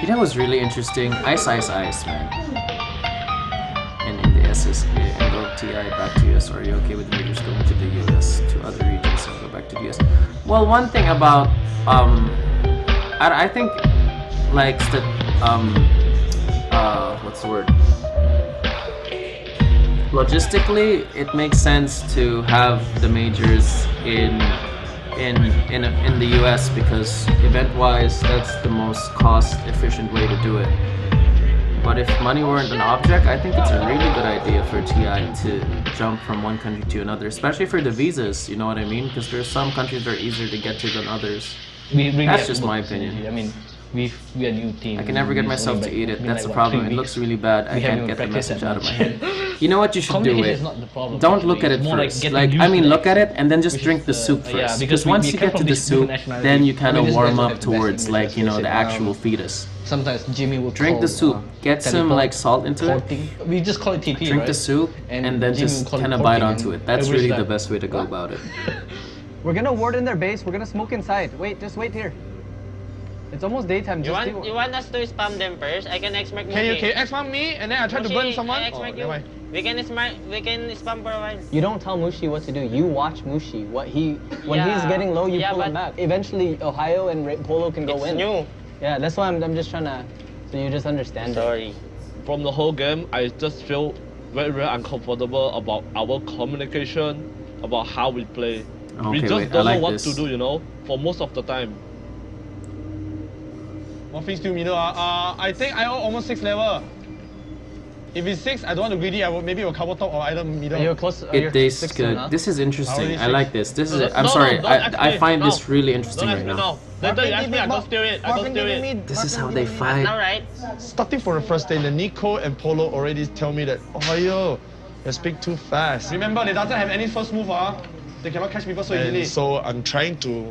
You know what's really interesting? Ice, man. And in the SS, and go TI back to US. Are you okay with the majors going to the US, to other regions, and go back to the US? Well, one thing about I think like what's the word? Logistically, it makes sense to have the majors in the US because event-wise, that's the most cost-efficient way to do it. But if money weren't an object, I think it's a really good idea for TI to jump from one country to another, especially for the visas. You know what I mean? Because there's some countries that are easier to get to than others. That's just my opinion. I mean, we a new team. I can never get We've myself only to eat it. been That's the like, problem. 3 It looks weeks. really bad. I We haven't can't get the practiced message that out of my much. head. You know what you should do? Communication It. is not the problem, Don't actually. look at It's it more like first. getting Like used I to mean, it. look at it and then just Which drink is the the- soup yeah, first. because Because we once you come get from to the these different soup, nationalities. then you I kind mean, of these guys warm don't up have the best towards English, like let's you know face the it. actual fetus. Sometimes Jimmy will Drink call, the soup. Get some teleport- like salt into it. porting. We just call it TP, Drink right? the soup and then Jimmy just will call it kind of bite porting, onto and it. That's everybody's really the like, best way to go about it. We're gonna ward in their base. We're gonna smoke inside. Wait, just wait here. It's almost daytime. You want us to spam them first? I can X-mark Can you Mushi. X-mark me and then I try to burn someone? I X-mark Oh, you. never mind. We can spam for a while. You don't tell Mushi what to do. You watch Mushi. When he's getting low, you pull him back. Eventually, Ohio and Polo can go It's in. new. Yeah, that's why I'm just trying to. So you just understand. Sorry. From the whole game, I just feel very, very uncomfortable about our communication, about how we play. We Okay, just wait, I don't like know what this. to do, you know, for most of the time. One thing still middle. I think I almost 6 level. If it's 6, I don't want to greedy. Maybe will cover top or either middle. You're close. It tastes good. This is interesting. Already I like this. This is. I'm No, sorry. don't ask I me. find No. this really interesting Don't right ask me now. now. Later you ask me, I don't steal it. I don't steal it. This is how they fight. Alright. Starting from the first day, the Nico and Polo already tell me that, oh yo, you speak too fast. Remember, they doesn't have any first move, They cannot catch people so easily. And so I'm trying to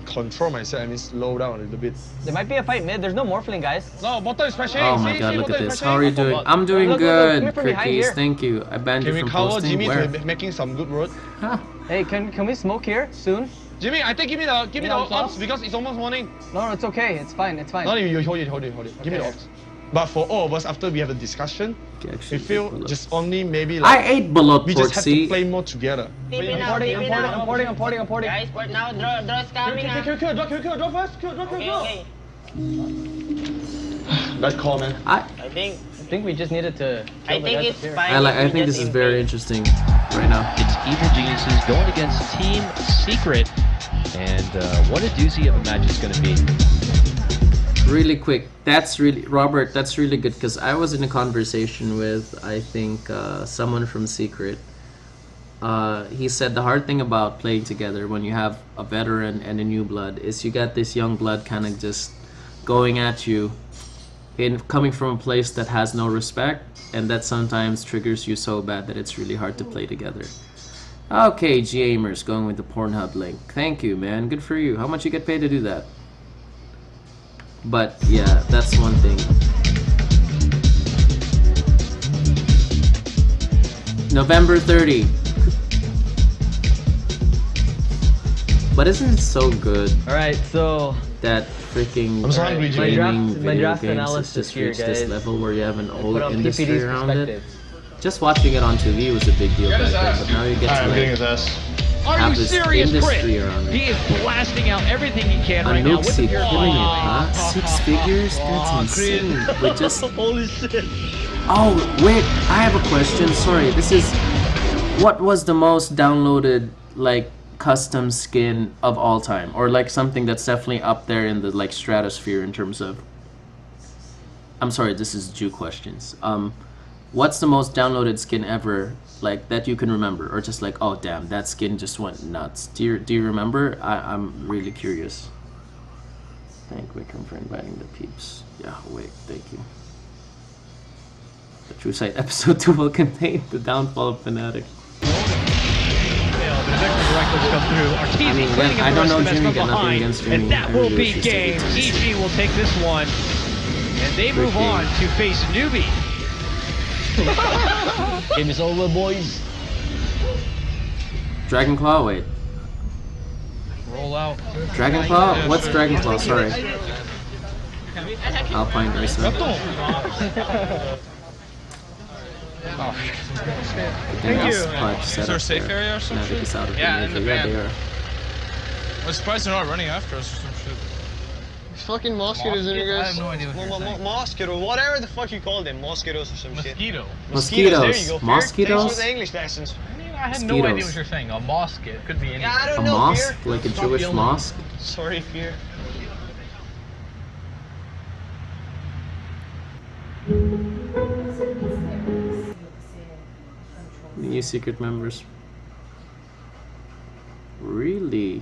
control myself. I mean, slow down a little bit. There might be a fight mid. There's no morphling, guys. No, bottom is flashing. Oh my god, look at this. How are you doing? I'm doing Look, good, come from behind Kirkies. here. Thank you. I banned Can you we from cover posting. Jimmy Where? to making some good road? Hey, can we smoke here soon? Jimmy, I think give me the ops because it's almost morning. No, it's okay. It's fine. It's fine. No, you hold it. Give me the Okay. ops. But for all of us, after we have a discussion, we feel just only maybe I like ate balut we pork, just have see? to play more together. TP now, TP now. I'm porting. Guys, port now. Draw is coming. Draw first. Okay. Nice call, man. I think we just needed to. I think it's fine. I think this is very interesting right now. It's Evil Geniuses going against Team Secret, and what a doozy of a match it's going to be. Really quick, Robert, that's really good because I was in a conversation with, I think, someone from Secret. He said the hard thing about playing together when you have a veteran and a new blood is you got this young blood kind of just going at you coming from a place that has no respect, and that sometimes triggers you so bad that it's really hard to play together. Okay, Gamers going with the Pornhub link. Thank you, man. Good for you. How much you get paid to do that? But yeah, that's one thing. November 30. But isn't it so good? Alright, so that freaking I'm so hungry, Jimmy. gaming My video draft games analysis has just here, reached this guys. level where you have an Put whole on industry PPD's around it. perspective. Just watching it on TV was a big deal Get back his then, ass. but now you get Alright, to I'm getting like his ass. Are have you this serious, industry Crit? around it. He is blasting out everything he can right now. Anoopsy killing it, huh? 6 figures? That's insane. But just Holy shit. oh wait, I have a question. Sorry, this is what was the most downloaded like custom skin of all time, or like something that's definitely up there in the like stratosphere in terms of. I'm sorry, this is Jew questions. What's the most downloaded skin ever, like that you can remember, or just like, oh damn, that skin just went nuts? Do you remember? I'm really curious. Thank Vikram for inviting the peeps. Yeah, wait, thank you. The True Sight episode 2 will contain the downfall of Fnatic. I mean, again, I don't know Jimmy, got nothing against Jimmy. And that I will really be wish he stayed with game. EG will take this one. And they move Freaking- on to face Newbie. Game is over, boys. Dragon Claw, wait. Roll out. Dragon Claw? Yeah, What's sure. Dragon Claw? Sorry. Alpine Racer. Oh. Thank you. Pudge Is set there a up safe there. area or some Fnatic shit? is out of Yeah, the in the major. Yeah, van. they are. I'm surprised they're not running after us or some shit. Fucking mosquitoes in here, I guys. have no idea what you're saying. Mosquito, whatever the fuck you call them, mosquitoes or some shit. Mosquito. Mosquitoes, there you go. Fear. Mosquitoes? Thanks for the English lessons. I had no idea what you're saying. A mosque. It could be anything. Yeah, I A don't know, mosque? Fear. Like a Stop Jewish yelling. mosque? Sorry, Fear. New secret members. Really?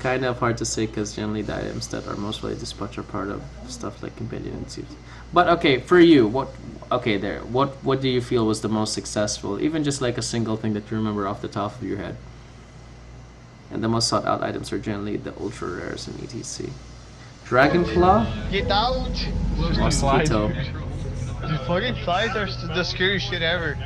kind of hard to say because generally the items that are most likely to dispatch are part of stuff like companion and suits. But okay, for you, what do you feel was the most successful? Even just like a single thing that you remember off the top of your head. And the most sought out items are generally the ultra rares and etc. Dragonclaw? Get out! Mosquito. Dude, fucking slides are the scariest shit ever.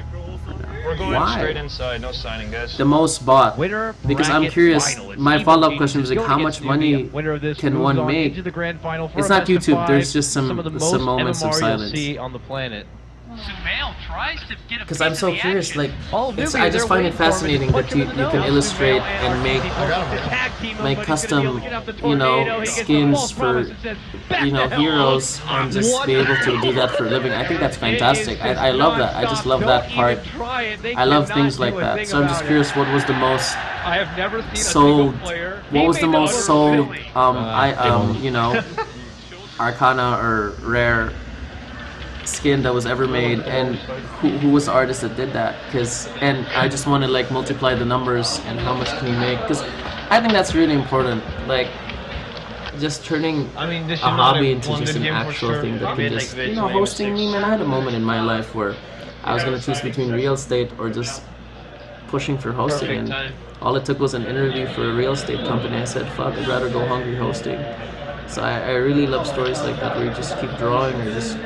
We're going Why? straight inside, no signing, guys. The most bought. Because I'm bracket curious, final. It's my Neeman follow-up Games question was like, going how against much money Winner of this can moves one on make? into the grand final for It's a not best of YouTube, five. there's just Some of the most moments of MMR silence. you'll see on the planet. Because I'm so curious, like, Newbie, I just they're find it waiting for him to fascinating punch that him you in the can nose. illustrate Sumail and make custom, skins for, heroes and just be able to do that for a living. I think that's fantastic. I love that. I just love that part. I love things like that. So I'm just curious, what was the most sold? What was the most sold? Arcana or rare skin that was ever made, and who was the artist that did that? And I just want to like multiply the numbers and how much can you make, because I think that's really important, like just turning a hobby into just an actual thing that can just, hosting Neeman. I had a moment in my life where I was going to choose between real estate or just pushing for hosting, and all it took was an interview for a real estate company. I said, fuck, I'd rather go hungry hosting. So I really love stories like that where you just keep drawing or just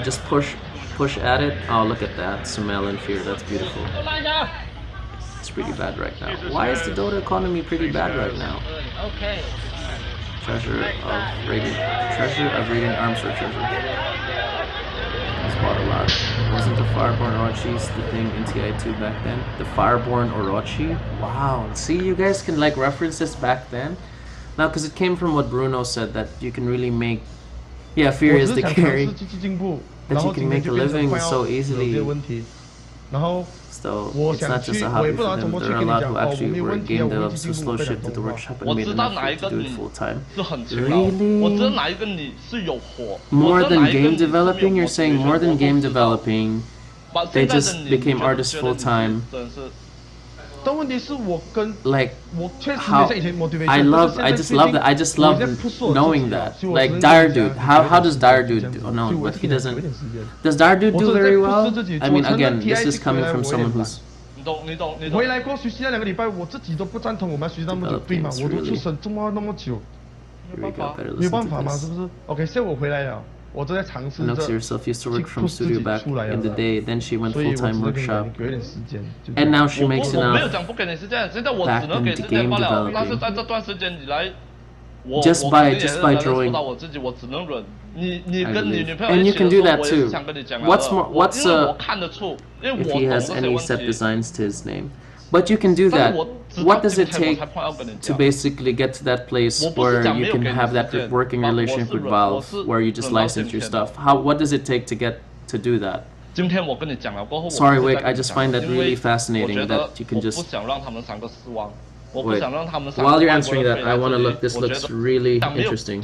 just push at it. Oh, look at that, Sumail in Fear. That's beautiful. It's pretty bad right now. Why is the Dota economy pretty bad right now? Okay. Treasure of reading arms or treasure. It's bought a lot. Wasn't the Fireborn Orochis the thing in TI2 back then? The Fireborn Orochi? Wow. See, you guys can like reference this back then. Now, because it came from what Bruno said, that you can really make. Yeah, Fear is the carry. That you can make a living so easily. So it's not just a hobby for them. There are a lot who actually were game devs who slow shit to the workshop and made enough to do it full time. Really? More than game developing? You're saying more than game developing, they just became artists full time. Like, how I just love that. I just love knowing that. Like Dire Dude, how does Dire Dude do? Oh no, but he doesn't. Does Dire Dude do very well? I mean, again, this is coming from someone who's 回来过学习那2个礼拜，我自己都不赞同我们要学习那么久，对吗？我都出省这么久，没有办法吗？是不是 ？OK， 现在我回来了。Nox herself used to work from studio back in the day, then she went full-time workshop, and now she makes enough back into game developing. Just by drawing. And you can do that too. If he has any set designs to his name. But you can do that. What does it take to basically get to that place where you can have that working relationship with Valve, where you just license your stuff? What does it take to get to do that? Sorry, Wick, I just find that really fascinating that you can just... Wait, while you're answering that, I want to look, this looks really interesting.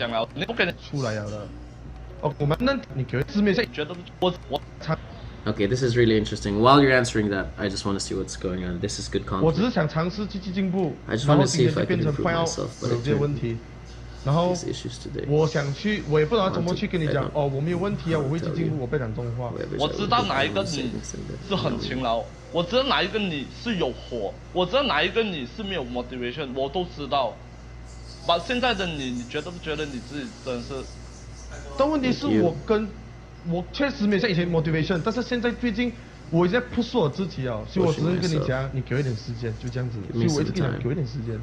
Okay, this is really interesting. While you're answering that, I just want to see what's going on. This is good content. I just want to see if I can improve myself, but I turned these issues today. 我想去，我也不知道怎么去跟你讲哦，我没有问题啊，我会去进步，我不要讲重话。我知道哪一个你是很勤劳，我知道哪一个你是有火，我知道哪一个你是没有 motivation， 我都知道。把现在的你，你觉得不觉得你自己真是？但问题是我确实没有像以前 motivation， 但是现在最近我一直在 push 我自己啊，所以我只能跟你讲，你给我一点时间，就这样子。所以我一直跟你讲，给我一点时间。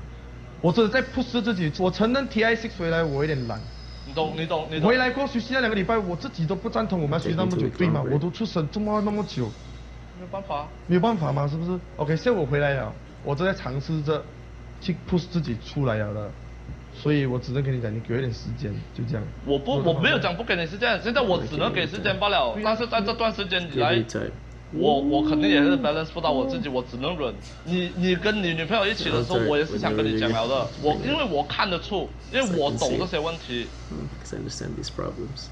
我真的在 push 自己，我承认 TI6 回来我有点懒。你懂。回来过学习那2个礼拜，我自己都不赞同我们要学习那么久，对吗？我都出省这么久。没有办法。没有办法吗？是不是 ？OK， 现在我回来了，我正在尝试着去 push 自己出来了的。所以我只能跟你讲，你给我一点时间，就这样。我没有讲不给你时间，现在我只能给时间罢了。但是在这段时间以来，我肯定也是 balance 不到我自己，我只能忍。你跟你女朋友一起的时候，我也是想跟你讲聊的。因为我看得出，因为我懂这些问题。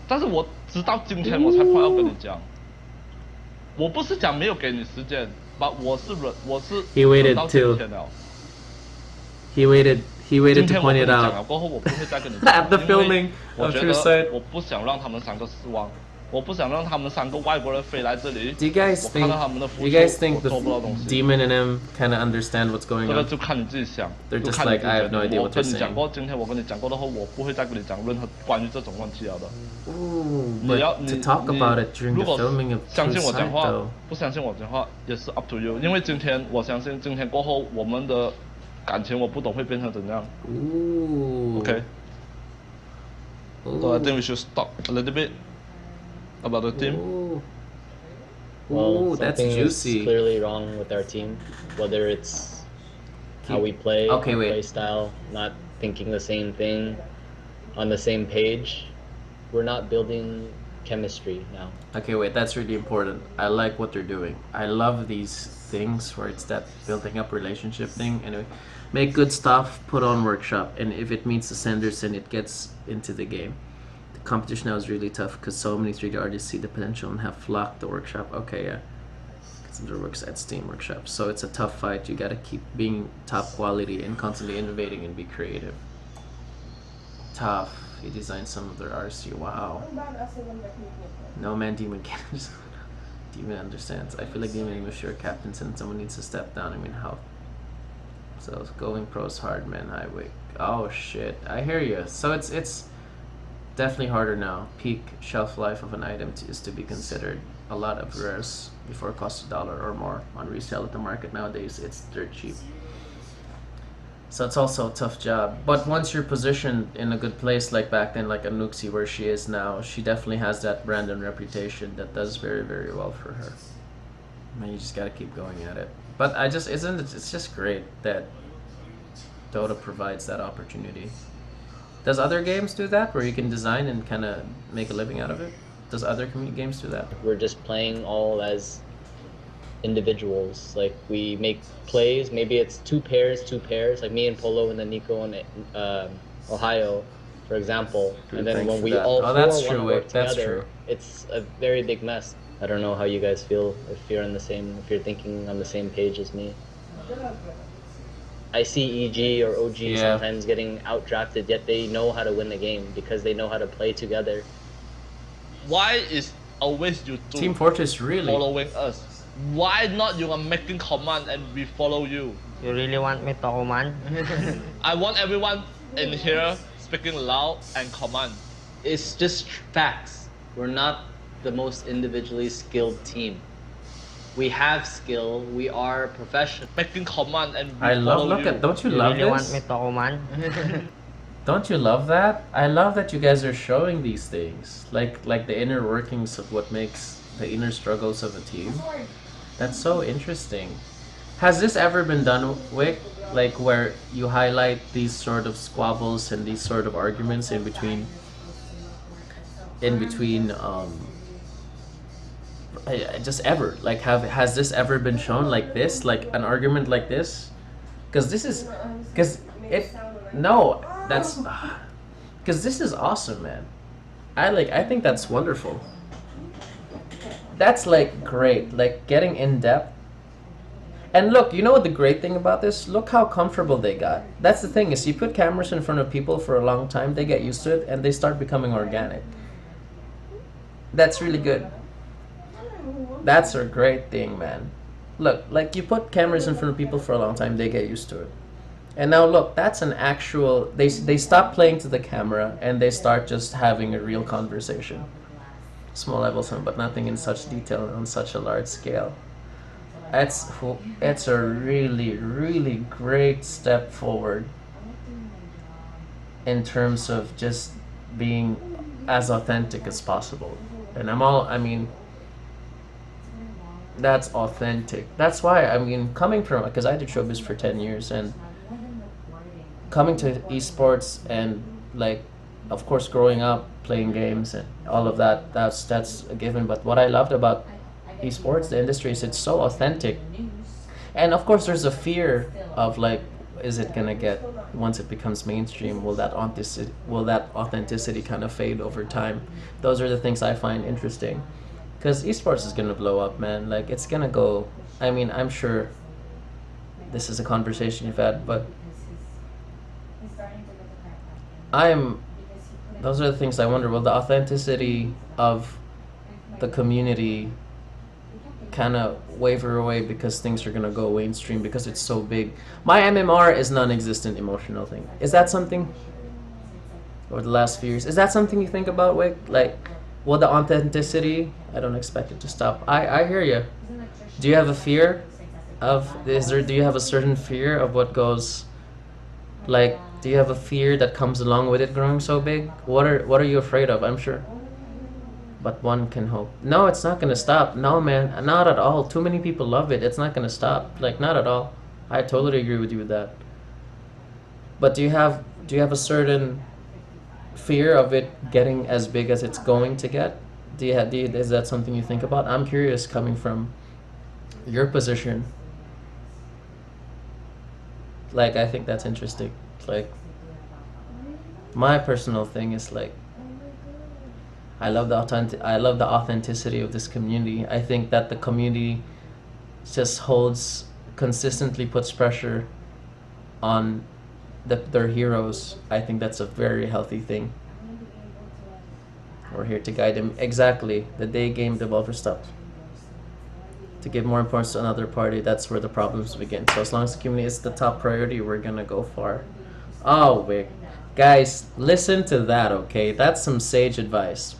但是我直到今天我才快要跟你讲，我不是讲没有给你时间，我是忍到今天了。He waited to 今天我 point 跟 it 你讲 out 了过后，我不会再跟你讲 at the 了，因为 filming 我 of 觉 True 得 Sight. 我不想让他们3个失望，我不想让他们3个外国人飞来这里。 Do you guys 我看 think? 到他们的 Do 付 you 出， guys think 我 the 做不到东西。 Demon and him kind of understand what's going 这个 on? 就看你自己想， They're 就 just 看你 like 自己 I 决 have no 定。 idea 我 what 跟 they're 你讲 saying. 过，今天我跟你讲过的后，我不会再跟你讲任何关于这种问题了的。 Ooh, 你 but 要 to 你 talk 你 about it during 如 the 果 filming of 相 True 信我讲 Sight 话 though. 不相信我讲话也是 up to you，因为今天我相信今天过后我们的感情我不懂会变成怎样。 Ooh. Okay. So I think we should talk a little bit about the team. Ooh. Well, Ooh, that's something juicy. is clearly wrong with our team, whether it's how we play, Okay, our wait. play style, not thinking the same thing, on the same page. We're not building chemistry now. Okay, wait, that's really important. I like what they're doing. I love these things where it's that building up relationship thing. Anyway, make good stuff, put on workshop, and if it meets the standards, then it gets into the game. The competition now is really tough because so many 3D artists see the potential and have flocked the workshop. Okay, yeah. Because works at Steam Workshop. So it's a tough fight. You gotta keep being top quality and constantly innovating and be creative. Tough. He designed some of their RC. Wow. No man, Demon can't. Demon understands. I feel like Demon was sure captains and someone needs to step down. I mean, how? So going pro is hard, man. Highway. Oh shit. I hear you. So it's definitely harder now. Peak shelf life of an item is to be considered. A lot of rares before it costs $1 or more on resale at the market nowadays. It's dirt cheap. So it's also a tough job. But once you're positioned in a good place like back then, like Anuxi where she is now, she definitely has that brand and reputation that does very, very well for her. I mean, you just gotta keep going at it. But it's just great that Dota provides that opportunity. Does other games do that where you can design and kind of make a living out of it? Does other community games do that? We're just playing all as individuals. Like we make plays, maybe it's two pairs, like me and Polo and then Nico and Ohio, for example. Dude, and then thanks when for we that. all Oh, four that's want true, to Wick, work that's together, true. it's a very big mess. I don't know how you guys feel, if you're thinking on the same page as me. I see EG or OG sometimes getting outdrafted, yet they know how to win the game because they know how to play together. Why is always you two Team Fortress really following us? Why not you are making command and we follow you? You really want me to command? I want everyone in here speaking loud and command. It's just facts. We're not the most individually skilled team. We have skill, we are professional. Making command and we I love, follow look you. at, don't you You love really this? want me to command? Don't you love that? I love that you guys are showing these things, like the inner workings of what makes the inner struggles of a team. That's so interesting. Has this ever been done, Wick? Like where you highlight these sort of squabbles and these sort of arguments in between just ever, like has this ever been shown like this, like an argument like this? Because this is this is awesome, man. I think that's wonderful. That's like great, like getting in depth. And look, you know what the great thing about this? Look how comfortable they got. That's the thing, is you put cameras in front of people for a long time, they get used to it and they start becoming organic. That's really good. That's a great thing, man. Look, like you put cameras in front of people for a long time, they get used to it. And now look, that's an actual, they stop playing to the camera and they start just having a real conversation. Small level some, but nothing in such detail on such a large scale. It's a really, really great step forward in terms of just being as authentic as possible. And that's authentic. That's why, coming from, because I did showbiz for 10 years and coming to esports and like, of course, growing up playing games and all of that, that's a given. But what I loved about esports, the industry, is it's so authentic. And of course, there's a fear of like, is it gonna get, once it becomes mainstream, will that authenticity kind of fade over time? Those are the things I find interesting. Because esports is gonna blow up, man. Like, it's gonna go, I'm sure this is a conversation you've had, but those are the things I wonder. Will the authenticity of the community kind of waver away because things are gonna go mainstream because it's so big? My MMR is non-existent emotional thing. Is that something? Over the last few years, is that something you think about, Wick? Like, will the authenticity? I don't expect it to stop. I hear you. Do you have a fear of? Do you have a certain fear of what goes? Like, do you have a fear that comes along with it growing so big? What are you afraid of? I'm sure. But one can hope. No, it's not gonna stop. No, man, not at all. Too many people love it. It's not gonna stop. Like, not at all. I totally agree with you with that. But do you have a certain fear of it getting as big as it's going to get? Is that something you think about? I'm curious, coming from your position. Like, I think that's interesting. Like, my personal thing is like, I love the authenticity of this community. I think that the community just consistently puts pressure on their heroes. I think that's a very healthy thing. We're here to guide them. Exactly. The day game developer stopped. To give more importance to another party, that's where the problems begin. So as long as the community is the top priority, we're gonna go far. Oh, wait. Guys, listen to that, okay? That's some sage advice.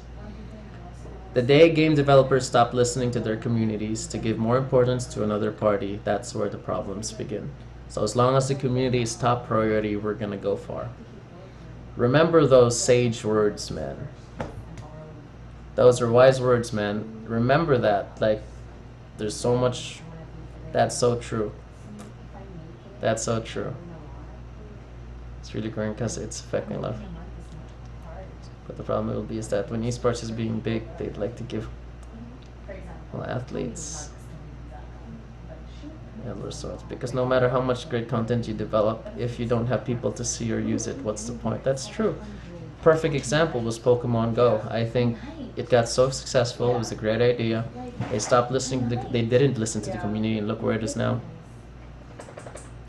The day game developers stop listening to their communities to give more importance to another party, that's where the problems begin. So as long as the community is top priority, we're gonna go far. Remember those sage words, man. Those are wise words, man. Remember that. Like, there's so much. That's so true. That's so true. It's really growing because it's affecting life. But the problem will be is that when esports is being big, they'd like to give athletes and resorts, because no matter how much great content you develop, if you don't have people to see or use it, what's the point? That's true. Perfect example was Pokemon Go. I think it got so successful. It was a great idea. They stopped listening. They didn't listen to the community, and look where it is now.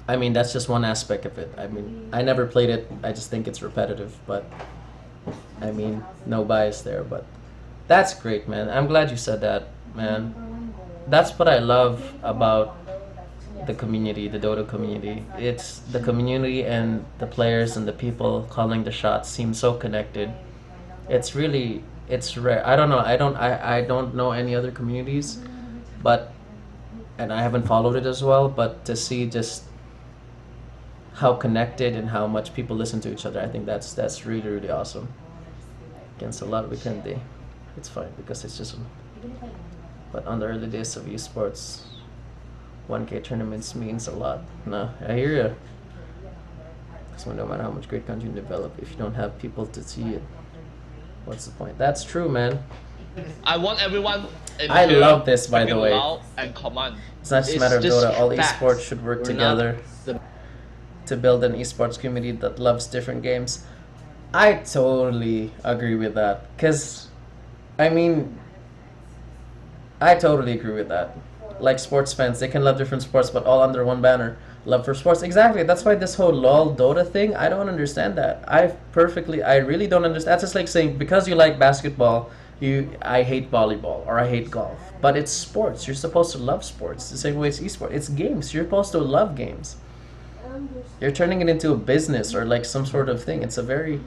I mean, that's just one aspect of it. I mean, I never played it. I just think it's repetitive. But I mean, no bias there. But that's great, man. I'm glad you said that, man. That's what I love about the community, the Dota community. It's the community and the players and the people calling the shots seem so connected. It's really, it's rare. I don't know. I don't know any other communities, but, and I haven't followed it as well, but to see just how connected and how much people listen to each other, I think that's really, really awesome. Against a lot we couldn't do. It's fine because it's just, but on the early days of esports, 1K tournaments means a lot. No, I hear you. So no matter how much great content you develop, if you don't have people to see it, what's the point? That's true, man. I want everyone. I love this, by the way. Loud and command. It's not just a matter of Dota. All esports should work together to build an esports community that loves different games. I totally agree with that. Because, I mean, I totally agree with that. Like sports fans, they can love different sports, but all under one banner. Love for sports. Exactly. That's why this whole LOL Dota thing, I don't understand that. I really don't understand. That's just like saying, because you like basketball, I hate volleyball or I hate golf. But it's sports. You're supposed to love sports. The same way it's esports. It's games. You're supposed to love games. You're turning it into a business or like some sort of thing. It's a very,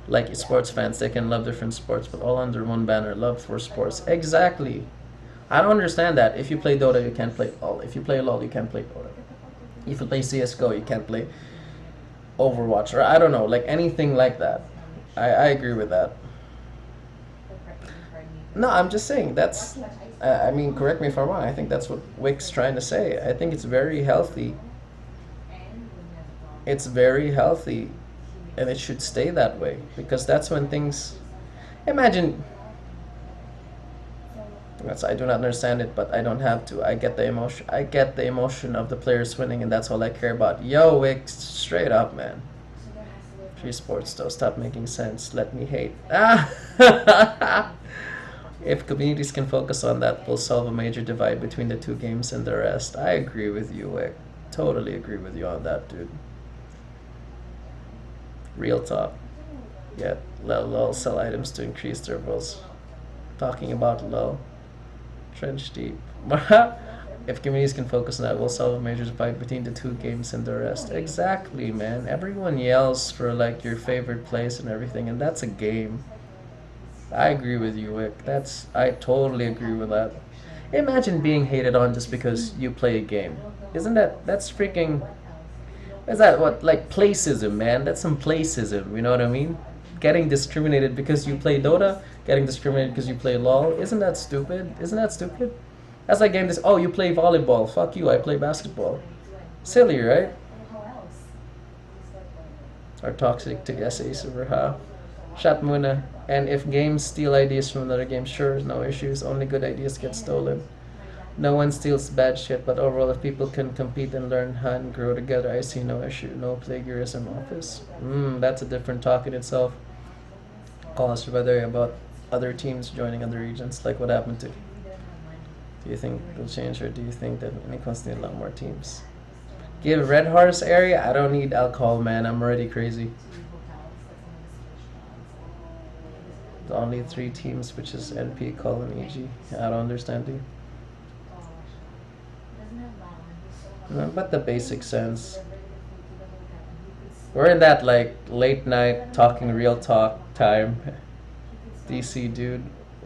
like sports fans, they can love different sports, but all under one banner. Love for sports. Exactly. I don't understand that. If you play Dota, you can't play LoL. If you play LoL, you can't play Dota. If you play CSGO, you can't play Overwatch. Or I don't know, like anything like that. I agree with that. No, I'm just saying that's, I mean, correct me if I'm wrong. I think that's what Wick's trying to say. I think it's very healthy. It's very healthy. And it should stay that way. Because that's when things, imagine, I do not understand it, but I don't have to. I get the emotion. I get the emotion of the players winning, and that's all I care about. Yo, Wick, straight up, man. Free sports, though, stop making sense. Let me hate. If communities can focus on that, we'll solve a major divide between the two games and the rest. I agree with you, Wick. Totally agree with you on that, dude. Real talk. Yet, lol sell items to increase their rolls. Talking about low. Trench deep. If communities can focus on that, we'll solve a major fight between the two games and the rest. Exactly, man. Everyone yells for like your favorite place and everything, and that's a game. I agree with you, Wick. I totally agree with that. Imagine being hated on just because you play a game. Isn't that's freaking... Is that what, like placism, man? That's some placism, you know what I mean? Getting discriminated because you play Dota, getting discriminated because you play LoL. Isn't that stupid? Isn't that stupid? That's like getting this, oh, you play volleyball. Fuck you, I play basketball. Silly, right? Or toxic to SA server, huh? Shat Muna. And if games steal ideas from another game, sure, no issues. Only good ideas get stolen. No one steals bad shit, but overall, if people can compete and learn how and grow together, I see no issue. No plagiarism office. That's a different talk in itself. Call us whether about other teams joining other regions, like what happened to. Do you think they'll change, or do you think that Iniquans need a lot more teams? Give Red Horse area? I don't need alcohol, man. I'm already crazy. The only 3 teams, which is NP, Call, and EG. I don't understand you. No, but the basic sense. We're in that like late night talking real talk time. DC, dude.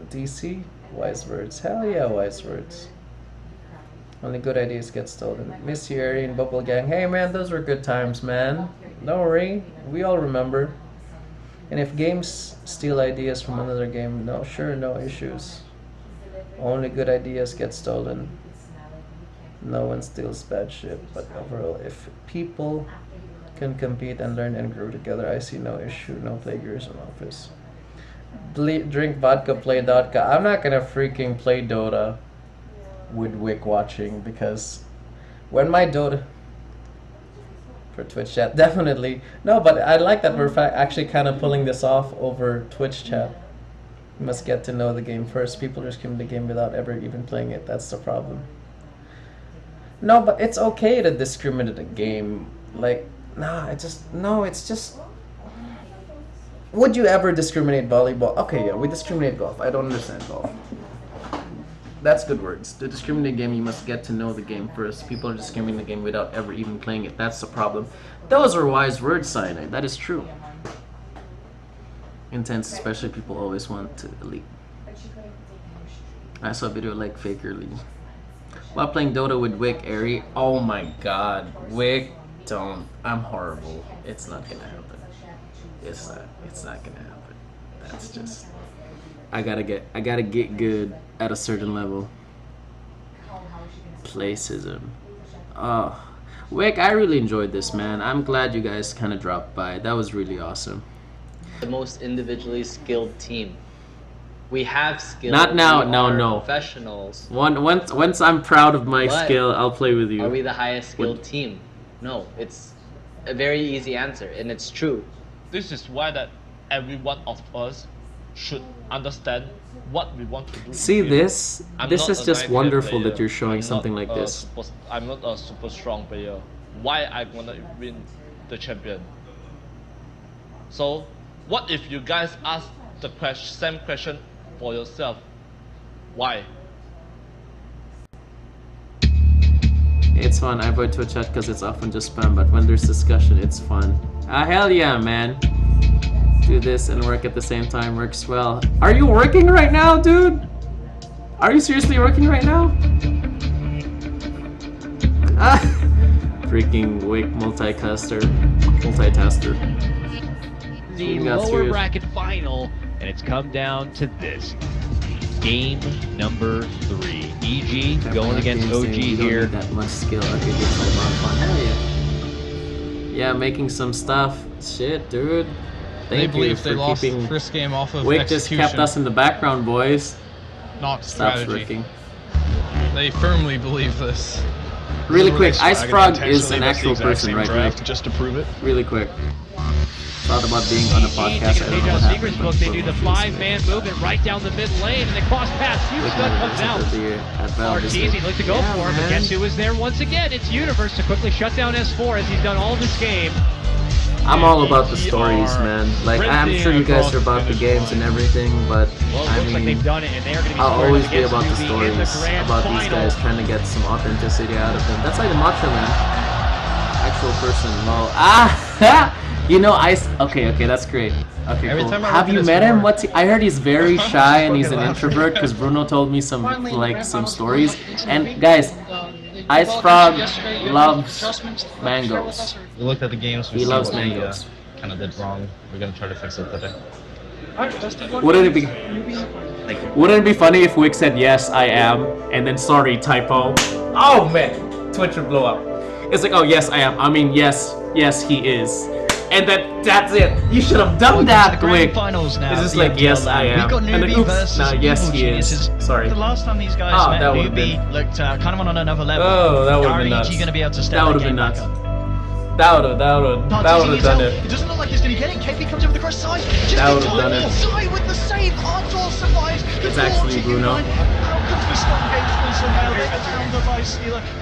DC? Wise words. Hell yeah, wise words. Only good ideas get stolen. Miss you, Ari and Bubble Gang. Hey man, those were good times, man. Don't worry, we all remember. And if games steal ideas from another game, no, sure, no issues. Only good ideas get stolen. No one steals bad shit, but overall, if people can compete and learn and grow together, I see no issue, no plagiarism office. Drink vodka, play Dota. I'm not gonna freaking play Dota with Wick watching, because when my Dota for Twitch chat, definitely no, but I like that we're actually kind of pulling this off over Twitch chat. You must get to know the game first. People just come to the game without ever even playing it. That's the problem. No, but it's okay to discriminate a game. Like, nah, it's just. Would you ever discriminate volleyball? Okay, yeah, we discriminate golf. I don't understand golf. That's good words. To discriminate a game, you must get to know the game first. People are discriminating the game without ever even playing it. That's the problem. Those are wise words, Cyanide. That is true. Intense, especially people always want to elite. I saw a video like Faker League. While playing Dota with Wick, Airy. Oh my god. Wick, don't. I'm horrible. It's not gonna happen. It's not gonna happen. That's just... I gotta get good at a certain level. Placism. Oh. Wick, I really enjoyed this, man. I'm glad you guys kind of dropped by. That was really awesome. The most individually skilled team. We have skill. Not now, no. Professionals. Once I'm proud of my skill, I'll play with you. Are we the highest skilled team? No, it's a very easy answer, and it's true. This is why that every one of us should understand what we want to do. See this? This is just wonderful that you're showing something like this. I'm not a super strong player. Why I wanna win the champion? So, what if you guys ask the same question for yourself? Why? It's fun. I avoid Twitch chat because it's often just spam, but when there's discussion, it's fun. Ah, hell yeah, man. Do this and work at the same time. Works well. Are you working right now, dude? Are you seriously working right now? Ah. Freaking Wick multitasker. The lower bracket final, and it's come down to this. Game number 3. EG going against OG here. That much skill. Okay, it's all about fun. Hell yeah. Yeah, making some stuff. Shit, dude. Thank you for keeping first game off of Wick just kept us in the background, boys. Not Stops strategy. working. They firmly believe this. Really quick, Ice Frog is an actual person, right? Wick? Just to prove it. Really quick. Thought about being on a podcast. I don't know what Secret's happened. book, they do the 5-man movement right down the mid lane, and the cross pass. Huge comes out. Marquez, he'd like to go for him, but guess who was there once again? It's Universe to quickly shut down S4 as he's done all this game. I'm all about the stories, man. Like, I'm sure you guys are about the games and everything, but I mean, I'll always be about the stories, about these guys trying to get some authenticity out of them. That's like the Macho Man, actual person. Well, you know, okay, that's great. Okay, cool. Have you met him? I heard he's very shy and he's an introvert because Bruno told me some stories. And guys, Ice Frog loves mangoes. We looked at the games. He loves mangoes. Kind of did wrong. We're gonna try to fix it today. Wouldn't it be funny if Wick said yes, I am, and then sorry, typo? Oh man, Twitch would blow up. It's like, oh yes, I am. I mean, yes, he is. And that's it. You should have done that, Wick. It's just like, yes, I am. We've got And then, Newbie oops, versus no, yes, he Evil is. Geniuses. Sorry. The last time these guys met, that would've Newbie looked kind of on another level. Oh, that would have been Are nuts. EG going to be able to step That would have been nuts. That would have done it. It doesn't look like he's going to get it. KP comes over the cross side. That would have done it. Side with the save. Arthur survives. It's actually Bruno.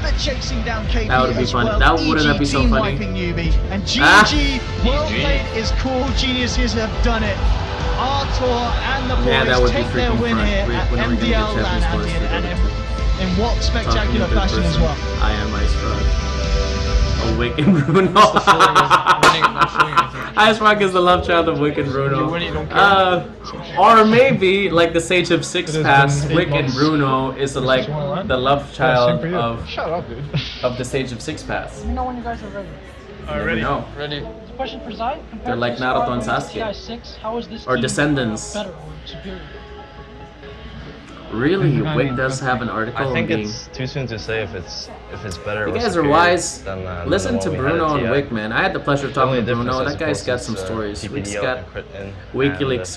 They're chasing down KP. That would be funny. Wouldn't that be so funny? Newbie. And GG, well played is cool. Geniuses have done it. Arthur and the boys take their win here at MDL LAN and in what spectacular fashion as well. I am Ice Frog. Oh, Wick and Bruno. Ice Frog is the love child of Wick and Bruno. Or maybe, like the Sage of Six Pass, Wick and Bruno is like the love child of the Sage of Six Pass. Let me know when you guys are ready. Ready. Ready. Question for Zai. They're like Naruto and Sasuke. How is this or Descendants. better or superior? Really? Wick does have an article. I think it's too soon to say if it's better. You or guys are superior wise. Than Listen to what we had Bruno at and TI. Wick, man. I had the pleasure of talking to The only Bruno. difference, That guy's I got suppose, some stories. PPD Wick's out got and crit in,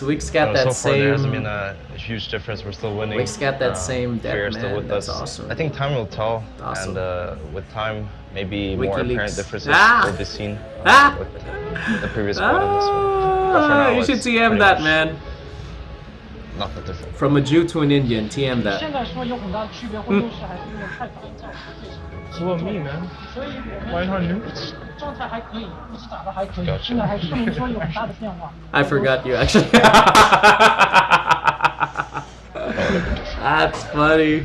Wick's got so that far there hasn't same. been a huge difference. We're still winning. Wick's got that same Fear depth, is still man. with That's us. awesome. I think time will tell, Awesome. and with time, maybe more WikiLeaks. apparent differences will be seen with the previous one and this one. But for now, You should it's TM pretty that, much man. Not that different. From a Jew to an Indian, TM that. 现在说有很大的区别或优势，还是有点太早。 What me, man? Why not you? 状态还可以，一直打得还可以，现在还不能说有很大的变化。 I forgot you actually. That's funny.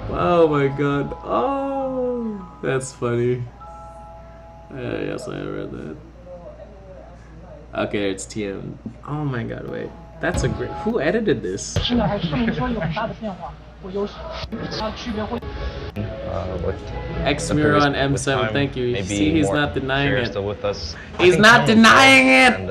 Oh my god. Oh, that's funny. Yes, I read that. Okay, it's TM. Oh my god, wait. That's a great. Who edited this? 现在还不能说有很大的变化或优势，它的区别会。 X Mirror on M7, thank you. See, he's not denying it. Still with us. He's not denying it. And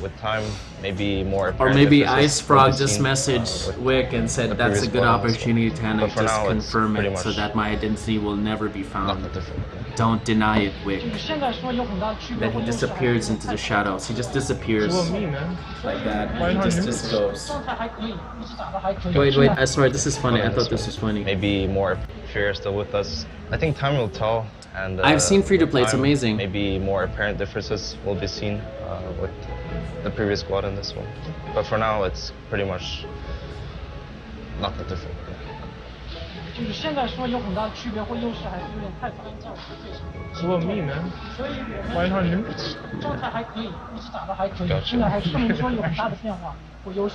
with time, maybe more. Or maybe differences Ice Frog will be just seen, messaged Wick and said the that's a previous good one. opportunity to kind But of for just now, it's confirm pretty it so much that my identity will never be found. not that different. Don't deny it, Wick. 现在说有很大的区别 Then 或 he 优势。 disappears into the shadows. He just disappears What me, man? like that. Why He not you? just goes. 状态还可以，一直打得还可以。 Wait, I sorry, this is funny. I thought this was funny. Maybe more fear still with us. I think time will tell. And I've seen free to with play. It's time, amazing. Maybe more apparent differences will be seen with the previous squad and this one. But for now, it's pretty much not that different. 就是现在说有很大的区别或优势，还是有点太早。 What me, man? Why not you? 状态还可以，一直打得还可以， Gotcha. 现在还不能说有很大的变化或优势。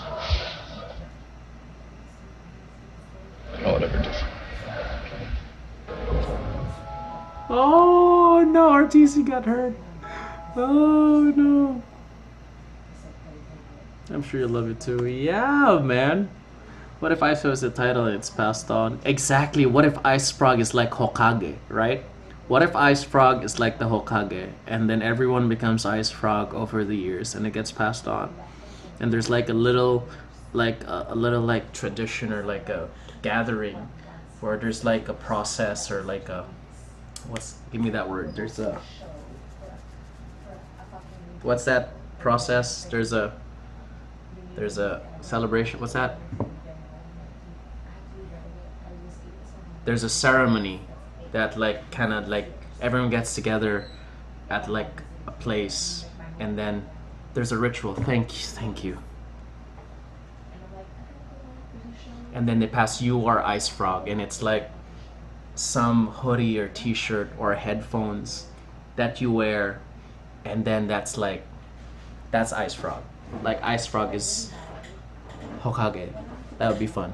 Oh, whatever different. Oh no, RTC got hurt. Oh no. I'm sure you'll love it too. Yeah, man. What if Ice Frog is the title and it's passed on? Exactly. What if Ice Frog is like Hokage, right? What if Ice Frog is like the Hokage and then everyone becomes Ice Frog over the years and it gets passed on? And there's like a little like tradition or like a gathering where there's like a process or like a give me that word. There's a what's that process? There's a celebration. What's that? There's a ceremony that like kind of like everyone gets together at like a place and then there's a ritual. Thank you. And then they pass you or Ice Frog and it's like some hoodie or t-shirt or headphones that you wear and then that's Ice Frog. Like Ice Frog is Hokage. That would be fun.